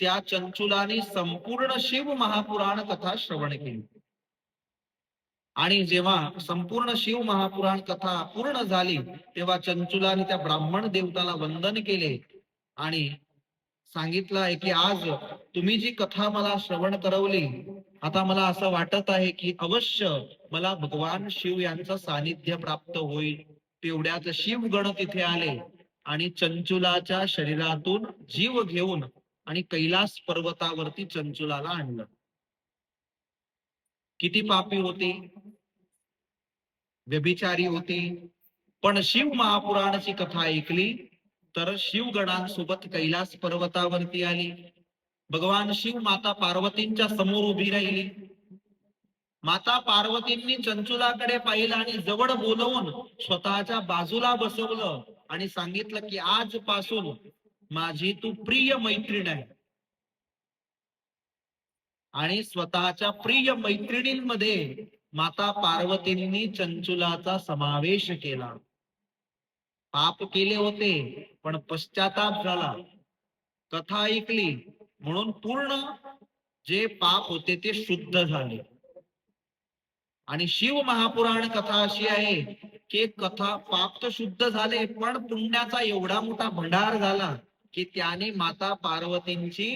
त्या चंचुलाने संपूर्ण शिव महापुराण कथा श्रवण केली आणि जेव्हा संपूर्ण शिव महापुराण कथा पूर्ण झाली तेव्हा चंचुलाने त्या ब्राह्मण देवताला वंदन केले आणि सांगितलं आहे की आज तुम्ही जी कथा मला श्रवण करवली, आता मला असं वाटत आहे की अवश्य मला भगवान शिव यांचं सानिध्य प्राप्त होईल. तेवढ्यात शिवगण तिथे आले आणि चंचुलाच्या शरीरातून जीव घेऊन आणि कैलास पर्वतावरती चंचुलाला आणलं. किती पापी होती, व्यभिचारी होती, पण शिव महापुराणाची कथा ऐकली तर शिवगणांसोबत कैलास पर्वतावरती आली. भगवान शिव माता पार्वतींच्या समोर उभी राहिली. माता पार्वतींनी चंचुलाकडे पाहिलं आणि जवळ बोलवून स्वतःच्या बाजूला बसवलं आणि सांगितलं की आजपासून माझी तू प्रिय मैत्रीण आहे. आणि स्वतःच्या प्रिय मैत्रिणींमध्ये माता पार्वतींनी चंचुलाचा समावेश केला. पाप केले होते पण पश्चाताप झाला, कथा ऐकली म्हणून पूर्ण जे पाप होते ते शुद्ध झाले. आणि शिव महापुराण कथा अशी आहे की कथा पाप तर शुद्ध झाले पण पुण्याचा एवढा मोठा भंडार झाला की त्याने माता पार्वतींची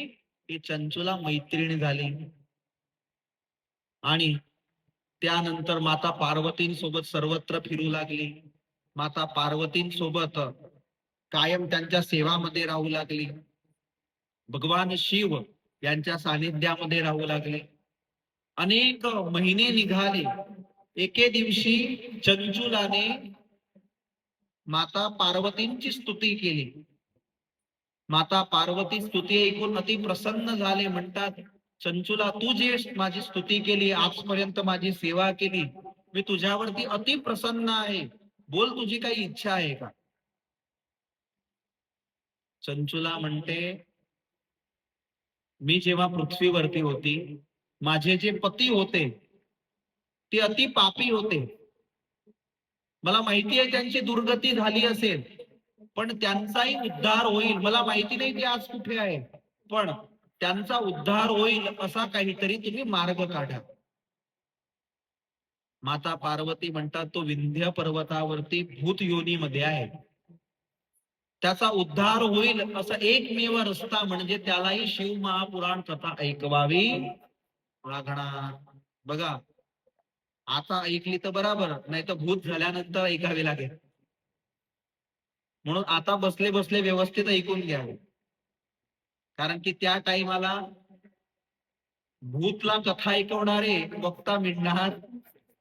ही चंचुला मैत्रीण झाली. आणि त्यानंतर माता पार्वतींसोबत सर्वत्र फिरू लागली. माता पार्वतींसोबत कायम त्यांच्या सेवामध्ये राहू लागली. भगवान शिव यांच्या सानिध्यामध्ये राहू लागले. अनेक महिने निघाले. एके दिवशी चंचुलाने माता पार्वतींची स्तुती केली. माता पार्वती स्तुती ऐकून अति प्रसन्न झाले. म्हणतात, चंचुला, तू जे माझी स्तुती केली, आजपर्यंत माझी सेवा केली, मी तुझ्यावरती अति प्रसन्न आहे. बोल, तुझी काही इच्छा आहे का? चंचुला म्हणते, मी जेव्हा पृथ्वीवरती होती, माझे जे पती होते ते अति पापी होते. मला माहिती आहे त्यांची दुर्गती झाली असेल, पण त्यांचाही उद्धार होईल. मला माहिती नाही ते आज कुठे आहे, पण त्यांचा उद्धार होईल असा काहीतरी तुम्ही मार्ग काढा. माता पार्वती म्हणतात, तो विंध्य पर्वतावरती भूत योनीमध्ये आहे. त्याचा उद्धार होईल असा एकमेव रस्ता म्हणजे त्यालाही शिव महापुराण कथा ऐकवावी लागणार. बघा, आता ऐकली तर बराबर, नाही तर भूत झाल्यानंतर ऐकावे लागेल. म्हणून आता बसले बसले व्यवस्थित ऐकून घ्यावे. कारण की त्या टाइमाला भूतला कथा ऐकवणारे वक्ता मिळणार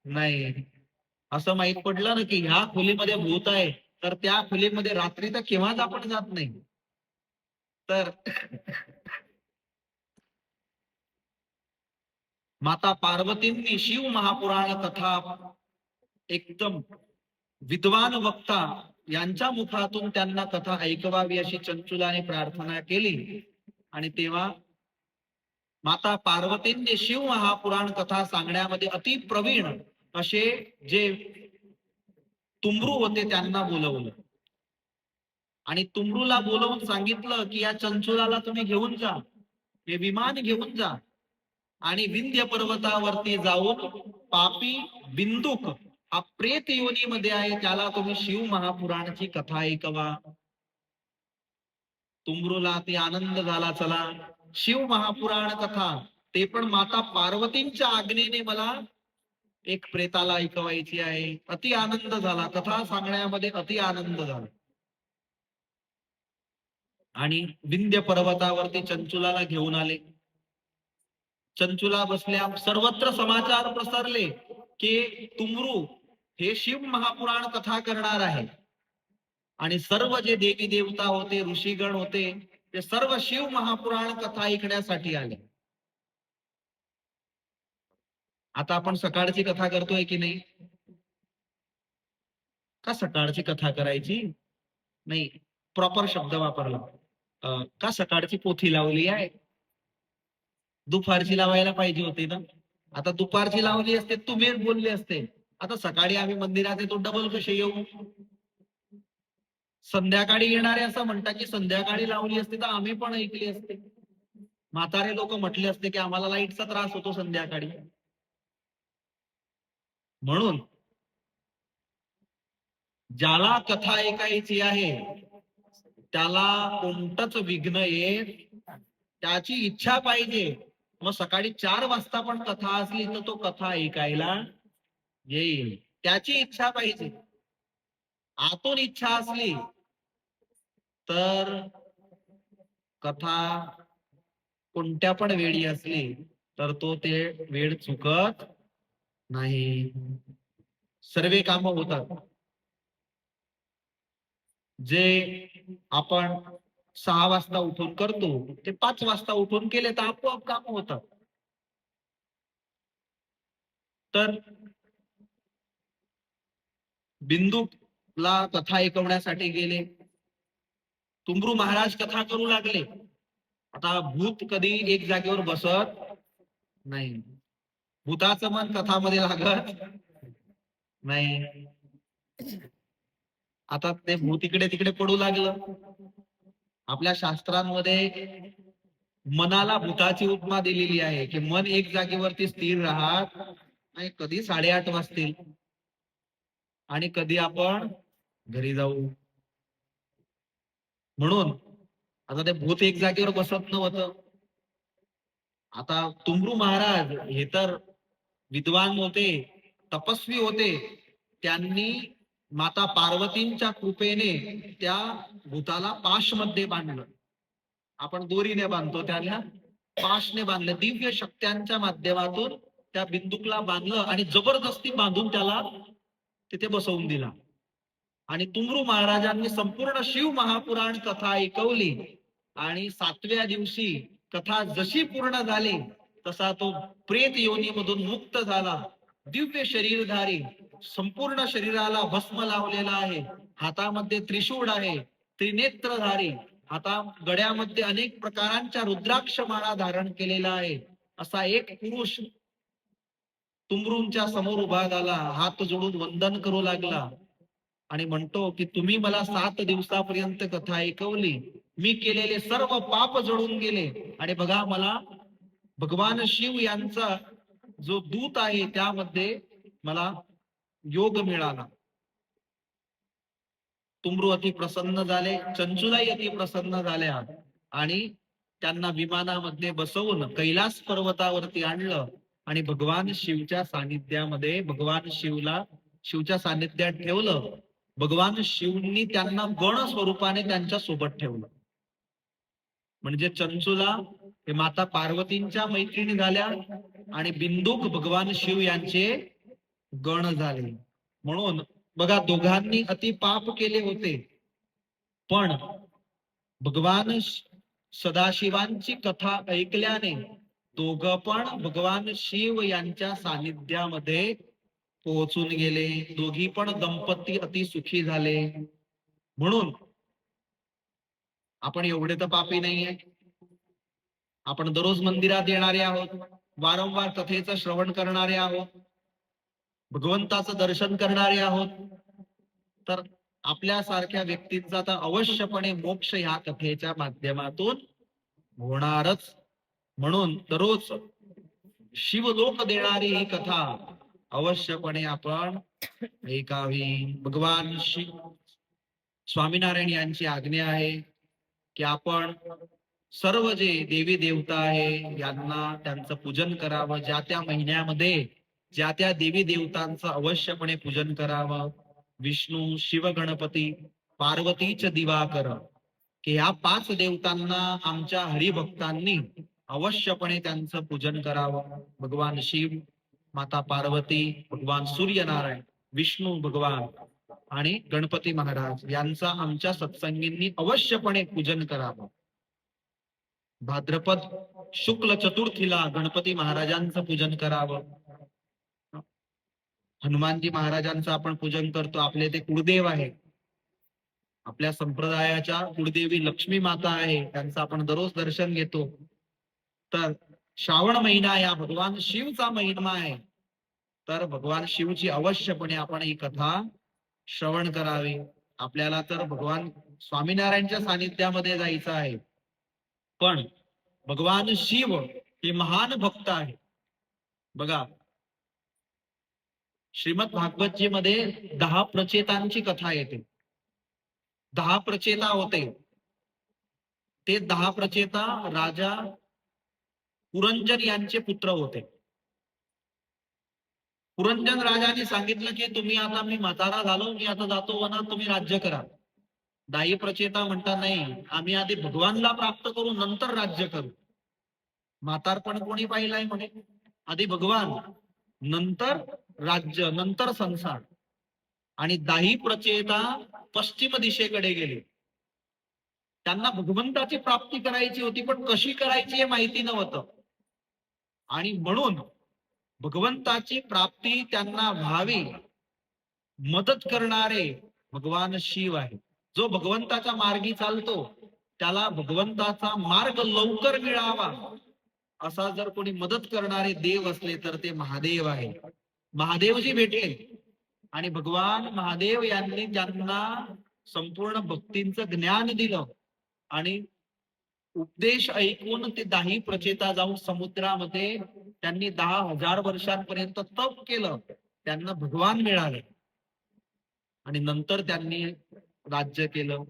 नाही. असं माहित पडलं ना की ह्या खोलीमध्ये भूत आहे, तर त्या खोलीमध्ये रात्री तर केव्हाच आपण जात नाही. तर माता पार्वतींनी शिव महापुराण कथा एकदम विद्वान वक्ता यांच्या मुखातून त्यांना कथा ऐकवावी अशी चंचुलाने प्रार्थना केली. आणि तेव्हा माता पार्वतींनी शिव महापुराण कथा सांगण्यामध्ये अति प्रवीण असे जे तुमरू होते त्यांना बोलवलं. आणि तुमरूला बोलवून सांगितलं की या चंचुलाला तुम्ही घेऊन जा, हे विमान घेऊन जा आणि विंध्य पर्वतावरती जाऊन पापी बिंदुक हा प्रेत योनीमध्ये आहे, त्याला तुम्ही शिव महापुराणाची कथा ऐकवा. तुमरूला अति आनंद झाला. चला, शिव महापुराण कथा, ते पण माता पार्वतींच्या आज्ञेने मला एक प्रेताला ऐकवायची आहे. अति आनंद झाला, कथा सांगण्यामध्ये अति आनंद झाला. आणि विंध्य पर्वतावरती चंचुलाला घेऊन आले. चंचुला बसल्या, सर्वत्र समाचार पसरले की तुमरू हे शिव महापुराण कथा करणार आहे. आणि सर्व जे देवी देवता होते, ऋषीगण होते, ते सर्व शिव महापुराण कथा ऐकण्यासाठी आले. आता आपण सकाळची कथा करतोय की नाही? का सकाळची कथा करायची नाही? प्रॉपर शब्द वापरला. का सकाळची पोथी लावली आहे? दुपारची लावायला पाहिजे होती ना. आता दुपारची लावली असते, तुम्ही बोलले असते. आता सकाळी आम्ही मंदिरात येतो, डबल कसे येऊ? संध्याकाळी येणारे असं म्हणतात की संध्याकाळी लावली असते तर आम्ही पण ऐकली असते. म्हातारे लोक म्हटले असते की आम्हाला लाईटचा त्रास होतो संध्याकाळी. म्हणून ज्याला कथा ऐकायची आहे त्याला कोणतंच विघ्न येत, त्याची इच्छा पाहिजे. मग सकाळी 4 वाजता पण कथा असली तर तो कथा ऐकायला येईल. त्याची इच्छा पाहिजे. आतून इच्छा असली तर कथा कोणत्या पण वेळी असली तर तो ते वेळ चुकत नाही. सर्वे काम होतात. जे आपण 6 वाजता उठून करतो ते 5 वाजता उठून केले तर आपोआप काम होतात. तर बिंदूला कथा ऐकवण्यासाठी गेले. तुमरू महाराज कथा करू लागले. आता भूत कधी एक जागेवर बसत नाही. भूताचं मन कथामध्ये लागत नाही. आता ते भूत इकडे तिकडे पडू लागलं. आपल्या शास्त्रांमध्ये मनाला भूताची उपमा दिलेली आहे की मन एक जागेवरती स्थिर राहत नाही. कधी 8:30 वाजतील आणि कधी आपण घरी जाऊ. म्हणून आता ते भूत एक जागेवर बसत नव्हतं. आता तुमरू महाराज हे तर विद्वान होते, तपस्वी होते. त्यांनी माता पार्वतींच्या कृपेने त्या भूताला पाशमध्ये बांधलं. आपण दोरीने बांधतो, त्याला पाशने बांधलं. दिव्य शक्त्यांच्या माध्यमातून त्या बिंदुकला बांधलं आणि जबरदस्ती बांधून त्याला तिथे बसवून दिला. आणि तुमरू महाराजांनी संपूर्ण शिव महापुराण कथा ऐकवली. आणि 7व्या दिवशी कथा जशी पूर्ण झाली तसा तो प्रेत योनीमधून मुक्त झाला. दिव्य शरीरधारी, संपूर्ण शरीराला भस्म लावलेला आहे, हातामध्ये त्रिशूळ आहे, त्रिनेत्रधारी, हाता गड्यामध्ये अनेक प्रकारांच्या रुद्राक्ष माळा धारण केलेला आहे, असा एक पुरुष तुमरूंच्या समोर उभा झाला. हात जोडून वंदन करू लागला आणि म्हणतो की तुम्ही मला 7 दिवसापर्यंत कथा ऐकवली, मी केलेले सर्व पाप जळून गेले आणि बघा मला भगवान शिव यांचा जो दूत आहे त्यामध्ये मला योग मिळाला. तुमरू अति प्रसन्न झाले, चंचुलाई अति प्रसन्न झाल्या आणि त्यांना विमानामध्ये बसवून कैलास पर्वतावरती आणलं आणि भगवान शिवच्या सानिध्यामध्ये शिवच्या सानिध्यात ठेवलं. भगवान शिवनी त्यांना गण स्वरूपाने त्यांच्या सोबत ठेवलं. म्हणजे चंचुला हे माता पार्वतींच्या मैत्रिणी झाल्या आणि बिंदुक भगवान शिव यांचे गण झाले. म्हणून बघा, दोघांनी अति पाप केले होते, पण भगवान सदाशिवांची कथा ऐकल्याने दोघं पण भगवान शिव यांच्या सानिध्यामध्ये पोहोचून गेले. दोघी पण दंपती अति सुखी झाले. म्हणून आपण एवढे तर पापी नाहीये. आपण दररोज मंदिरात येणारे आहोत, वारंवार कथेचं श्रवण करणारे आहोत, भगवंताचं दर्शन करणारे आहोत. तर आपल्यासारख्या व्यक्तींचा तर अवश्यपणे मोक्ष ह्या कथेच्या माध्यमातून होणारच. म्हणून दररोज शिवलोक देणारी ही कथा अवश्यपणे आपण ऐकावी. भगवान स्वामीनारायण यांची आज्ञा आहे की आपण सर्व जे देवी देवता आहे यांना त्यांचं पूजन करावं. ज्या त्या महिन्यामध्ये ज्या त्या देवी देवतांचं अवश्यपणे पूजन करावं. विष्णू, शिव, गणपती, पार्वतीच दिवाकर, की ह्या 5 देवतांना आमच्या हरिभक्तांनी अवश्यपणे त्यांचं पूजन करावं. भगवान शिव, माता पार्वती, भगवान सूर्यनारायण, विष्णू भगवान आणि गणपती महाराज यांचा आमच्या सत्संगींनी अवश्यपणे पूजन करावं. भाद्रपद शुक्ल चतुर्थीला गणपती महाराजांचं पूजन करावं. हनुमानजी महाराजांचं आपण पूजन करतो. आपले ते कुळदेव आहे. आपल्या संप्रदायाच्या कुळदेवी लक्ष्मी माता आहे, त्यांचं आपण दररोज दर्शन घेतो. तर श्रावण महिना या भगवान शिवचा महिमा आहे. तर भगवान शिवची अवश्यपणे आपण ही कथा श्रवण करावी. आपल्याला तर भगवान स्वामीनारायणच्या सानिध्यामध्ये जायचं आहे, पण भगवान शिव हे महान भक्त आहे. बघा, श्रीमद भागवतजी मध्ये 10 प्रचेतांची कथा येते. 10 प्रचेता होते. ते 10 प्रचेता राजा पुरंजन यांचे पुत्र होते. पुरंजन राजाने सांगितलं की तुम्ही आता, मी म्हातारा झालो, मी आता जातो वनात, तुम्ही राज्य करा. 10 प्रचेता म्हणता नाही, आम्ही आधी भगवानला प्राप्त करू, नंतर राज्य करू. म्हातारपण कोणी पाहिलंय म्हणे? आधी भगवान, नंतर राज्य, नंतर संसार. आणि 10 प्रचेता पश्चिम दिशेकडे गेले. त्यांना भगवंताची प्राप्ती करायची होती, पण कशी करायची हे माहिती नव्हतं. आणि म्हणून भगवंताची प्राप्ती त्यांना व्हावी मदत करणारे भगवान शिव आहे. जो भगवंताच्या मार्गी चालतो त्याला भगवंताचा मार्ग लवकर मिळावा असा जर कोणी मदत करणारे देव असले तर ते महादेव आहे. महादेवजी भेटले आणि भगवान महादेव यांनी त्यांना संपूर्ण भक्तींचं ज्ञान दिलं आणि उपदेश ऐकून ते 10 प्रचेता जाऊन समुद्रामध्ये त्यांनी 10,000 वर्षांपर्यंत तप केलं. त्यांना भगवान मिळाले आणि नंतर त्यांनी राज्य केलं.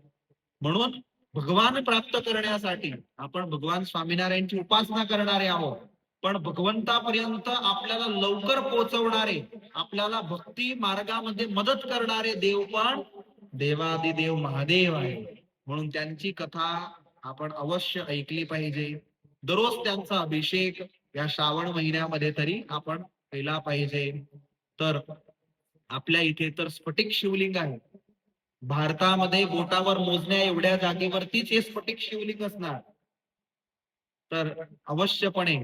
म्हणून भगवान प्राप्त करण्यासाठी आपण भगवान स्वामीनारायणची उपासना करणारे आहोत, पण भगवंतापर्यंत आपल्याला लवकर पोहोचवणारे, आपल्याला भक्ती मार्गामध्ये मदत करणारे देव पण देवादिदेव महादेव आहे. म्हणून त्यांची कथा आपण अवश्य ऐकली पाहिजे. दररोज त्यांचा अभिषेक या श्रावण महिन्यामध्ये तरी आपण केला पाहिजे. तर आपल्या इथे तर स्फटिक शिवलिंग आहे. भारतामध्ये बोटावर मोजण्या एवढ्या जागेवरतीच हे स्फटिक शिवलिंग असणार. तर अवश्यपणे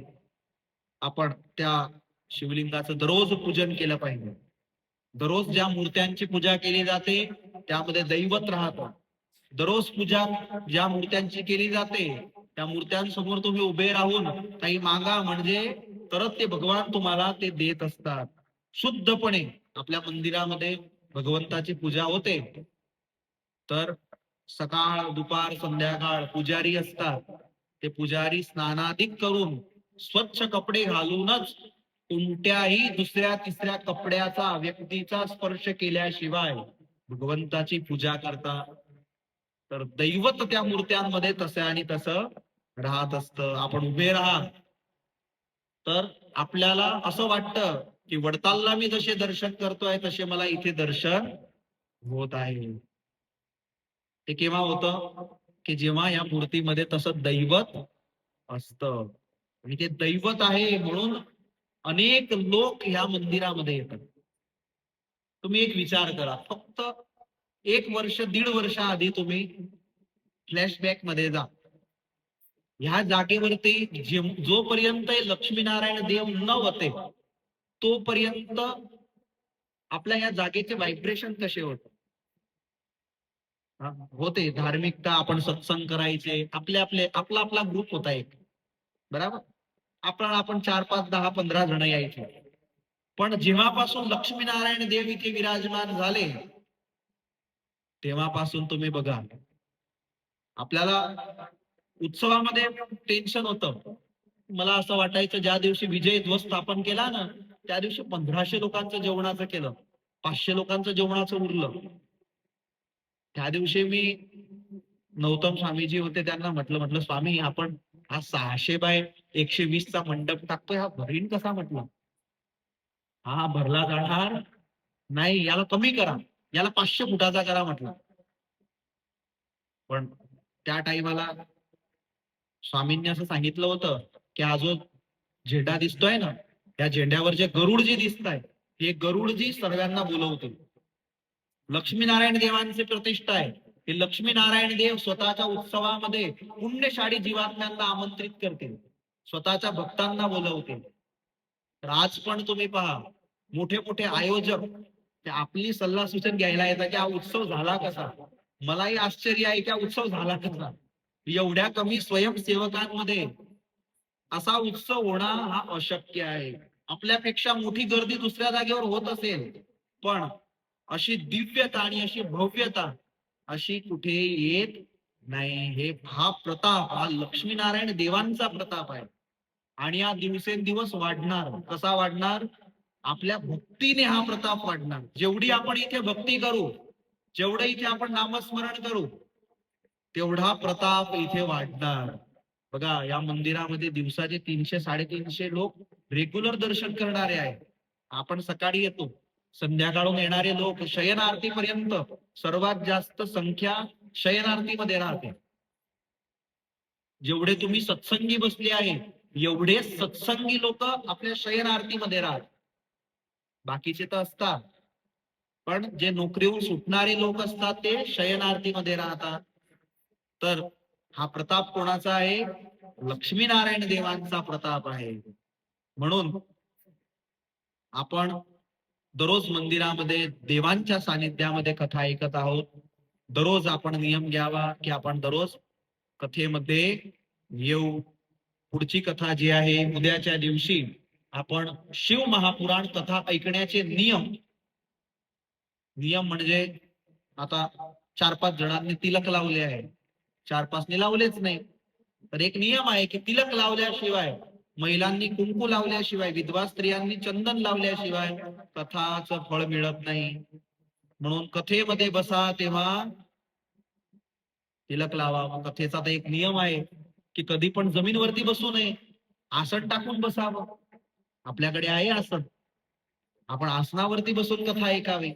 आपण त्या शिवलिंगाचं दररोज पूजन केलं पाहिजे. दररोज ज्या मूर्त्यांची पूजा केली जाते त्यामध्ये दैवत राहतं. दररोज पूजा ज्या मूर्त्यांची केली जाते त्या मूर्त्यांसमोर तुम्ही उभे राहून काही मागा, म्हणजे तरच ते भगवान तुम्हाला ते देत असतात. शुद्धपणे आपल्या मंदिरामध्ये भगवंताची पूजा होते. तर सकाळ, दुपार, संध्याकाळ पुजारी असतात. ते पुजारी स्नानाधिक करून स्वच्छ कपडे घालूनच कोणत्याही दुसऱ्या तिसऱ्या कपड्याचा, व्यक्तीचा स्पर्श केल्याशिवाय भगवंताची पूजा करतात. तर दैवत त्या मूर्त्यांमध्ये तसं आणि तसं राहत असतं. आपण उभे राहा तर आपल्याला असं वाटतं की वडतालला मी जसे दर्शन करतोय तसे मला इथे दर्शन होत आहे. ते केव्हा होतं की जेव्हा या मूर्तीमध्ये तसं दैवत असतं. आणि ते दैवत आहे म्हणून अनेक लोक ह्या मंदिरामध्ये येतात. तुम्ही एक विचार करा, फक्त 1 वर्ष 1.5 वर्ष आधी तुम्ही फ्लॅशबॅक मध्ये जा. ह्या जागेवरती जोपर्यंत लक्ष्मीनारायण देव न होते तोपर्यंत आपल्या या जागेचे व्हायब्रेशन कसे होते. होते धार्मिकता, आपण सत्संग करायचे, आपला आपला ग्रुप होता एक, बरोबर. आपण 4 5 10 15 जण यायचे. पण जेव्हापासून लक्ष्मीनारायण देव इथे विराजमान झाले तेव्हापासून तुम्ही बघा, आपल्याला उत्सवामध्ये टेन्शन होतं. मला असं वाटायचं ज्या दिवशी विजय ध्वज स्थापन केला ना त्या दिवशी 1500 लोकांचं जेवणाचं केलं, 500 लोकांचं जेवणाचं उरलं. त्या दिवशी मी नौतम स्वामीजी होते त्यांना म्हटलं स्वामी, आपण हा 600 बाय 120 चा मंडप टाकतोय, हा भरीन कसा? म्हटलं हा भरला जाणार नाही, याला कमी करा, याला 500 फुटाचा करा म्हटलं. पण त्या टाइमाला स्वामींनी असं सांगितलं होतं की हा जो झेंडा दिसतोय ना, त्या झेंड्यावर जे गरुड जी दिसत आहे, हे गरुडजी सर्वांना बोलवतील. लक्ष्मीनारायण देवांची प्रतिष्ठा आहे की लक्ष्मीनारायण देव स्वतःच्या उत्सवामध्ये पुण्यशाळी जीवात्म्यांना आमंत्रित करतील, स्वतःच्या भक्तांना बोलवतील. तर आज पण तुम्ही पहा, मोठे मोठे आयोजक ते आपली सल्ला सूचन घ्यायला येतात की हा उत्सव झाला कसा. मलाही आश्चर्य आहे की हा उत्सव झाला कसा. एवढ्या कमी स्वयंसेवकांमध्ये असा उत्सव होणं हा अशक्य आहे. आपल्यापेक्षा मोठी गर्दी दुसऱ्या जागेवर होत असेल, पण अशी दिव्यता आणि अशी भव्यता अशी कुठे येत नाही. हा प्रताप, हा लक्ष्मीनारायण देवांचा प्रताप आहे. आणि हा दिवसेंदिवस वाढणार. कसा वाढणार? आपल्या भक्तीने हा प्रताप वाढणार. जेवढी आपण इथे भक्ती करू, जेवढं इथे आपण नामस्मरण करू, तेवढा प्रताप इथे वाढणार. बघा, या मंदिरामध्ये दिवसाचे 300 350 लोक रेग्युलर दर्शन करणारे आहेत. आपण सकाळी येतो, संध्याकाळून येणारे लोक शयन आरतीपर्यंत सर्वात जास्त संख्या शयन आरतीमध्ये राहते. जेवढे तुम्ही सत्संगी बसले आहे एवढे सत्संगी लोक आपल्या शयन आरतीमध्ये राहत. बाकीचे तर असतात, पण जे नोकरीहून सुटणारे लोक असतात ते शयन आरतीमध्ये राहतात. तर हा प्रताप कोणाचा आहे? लक्ष्मीनारायण देवांचा प्रताप आहे. म्हणून आपण दररोज मंदिरामध्ये देवांच्या सानिध्यामध्ये कथा ऐकत आहोत. दररोज आपण नियम घ्यावा की आपण दररोज कथेमध्ये येऊ. पुढची कथा जी आहे उद्याच्या दिवशी आपण शिव महापुराण कथा ऐकण्याचे नियम म्हणजे आता 4 5 जणांनी तिलक लावले आहे, 4 5 लावलेच नाही. तर एक नियम आहे की तिलक लावल्याशिवाय, महिलांनी कुंकू लावल्याशिवाय, विधवा स्त्रियांनी चंदन लावल्याशिवाय कथाचं फळ मिळत नाही. म्हणून कथेमध्ये बसा तेव्हा तिलक लावा. कथेचा तर एक नियम आहे की कधी पण जमीनवरती बसू नये, आसन टाकून बसावं. आपल्याकडे आहे आसन, आपण आसनावरती बसून कथा ऐकावी.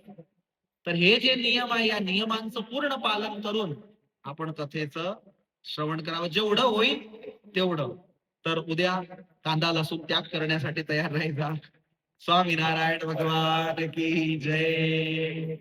तर हे जे नियम आहे या नियमांचं पूर्ण पालन करून आपण कथेचं श्रवण करावं, जेवढं होईल तेवढं. तर उद्या कांदा लसूण त्याग करण्यासाठी तयार राहायचा. स्वामीनारायण भगवान की जय.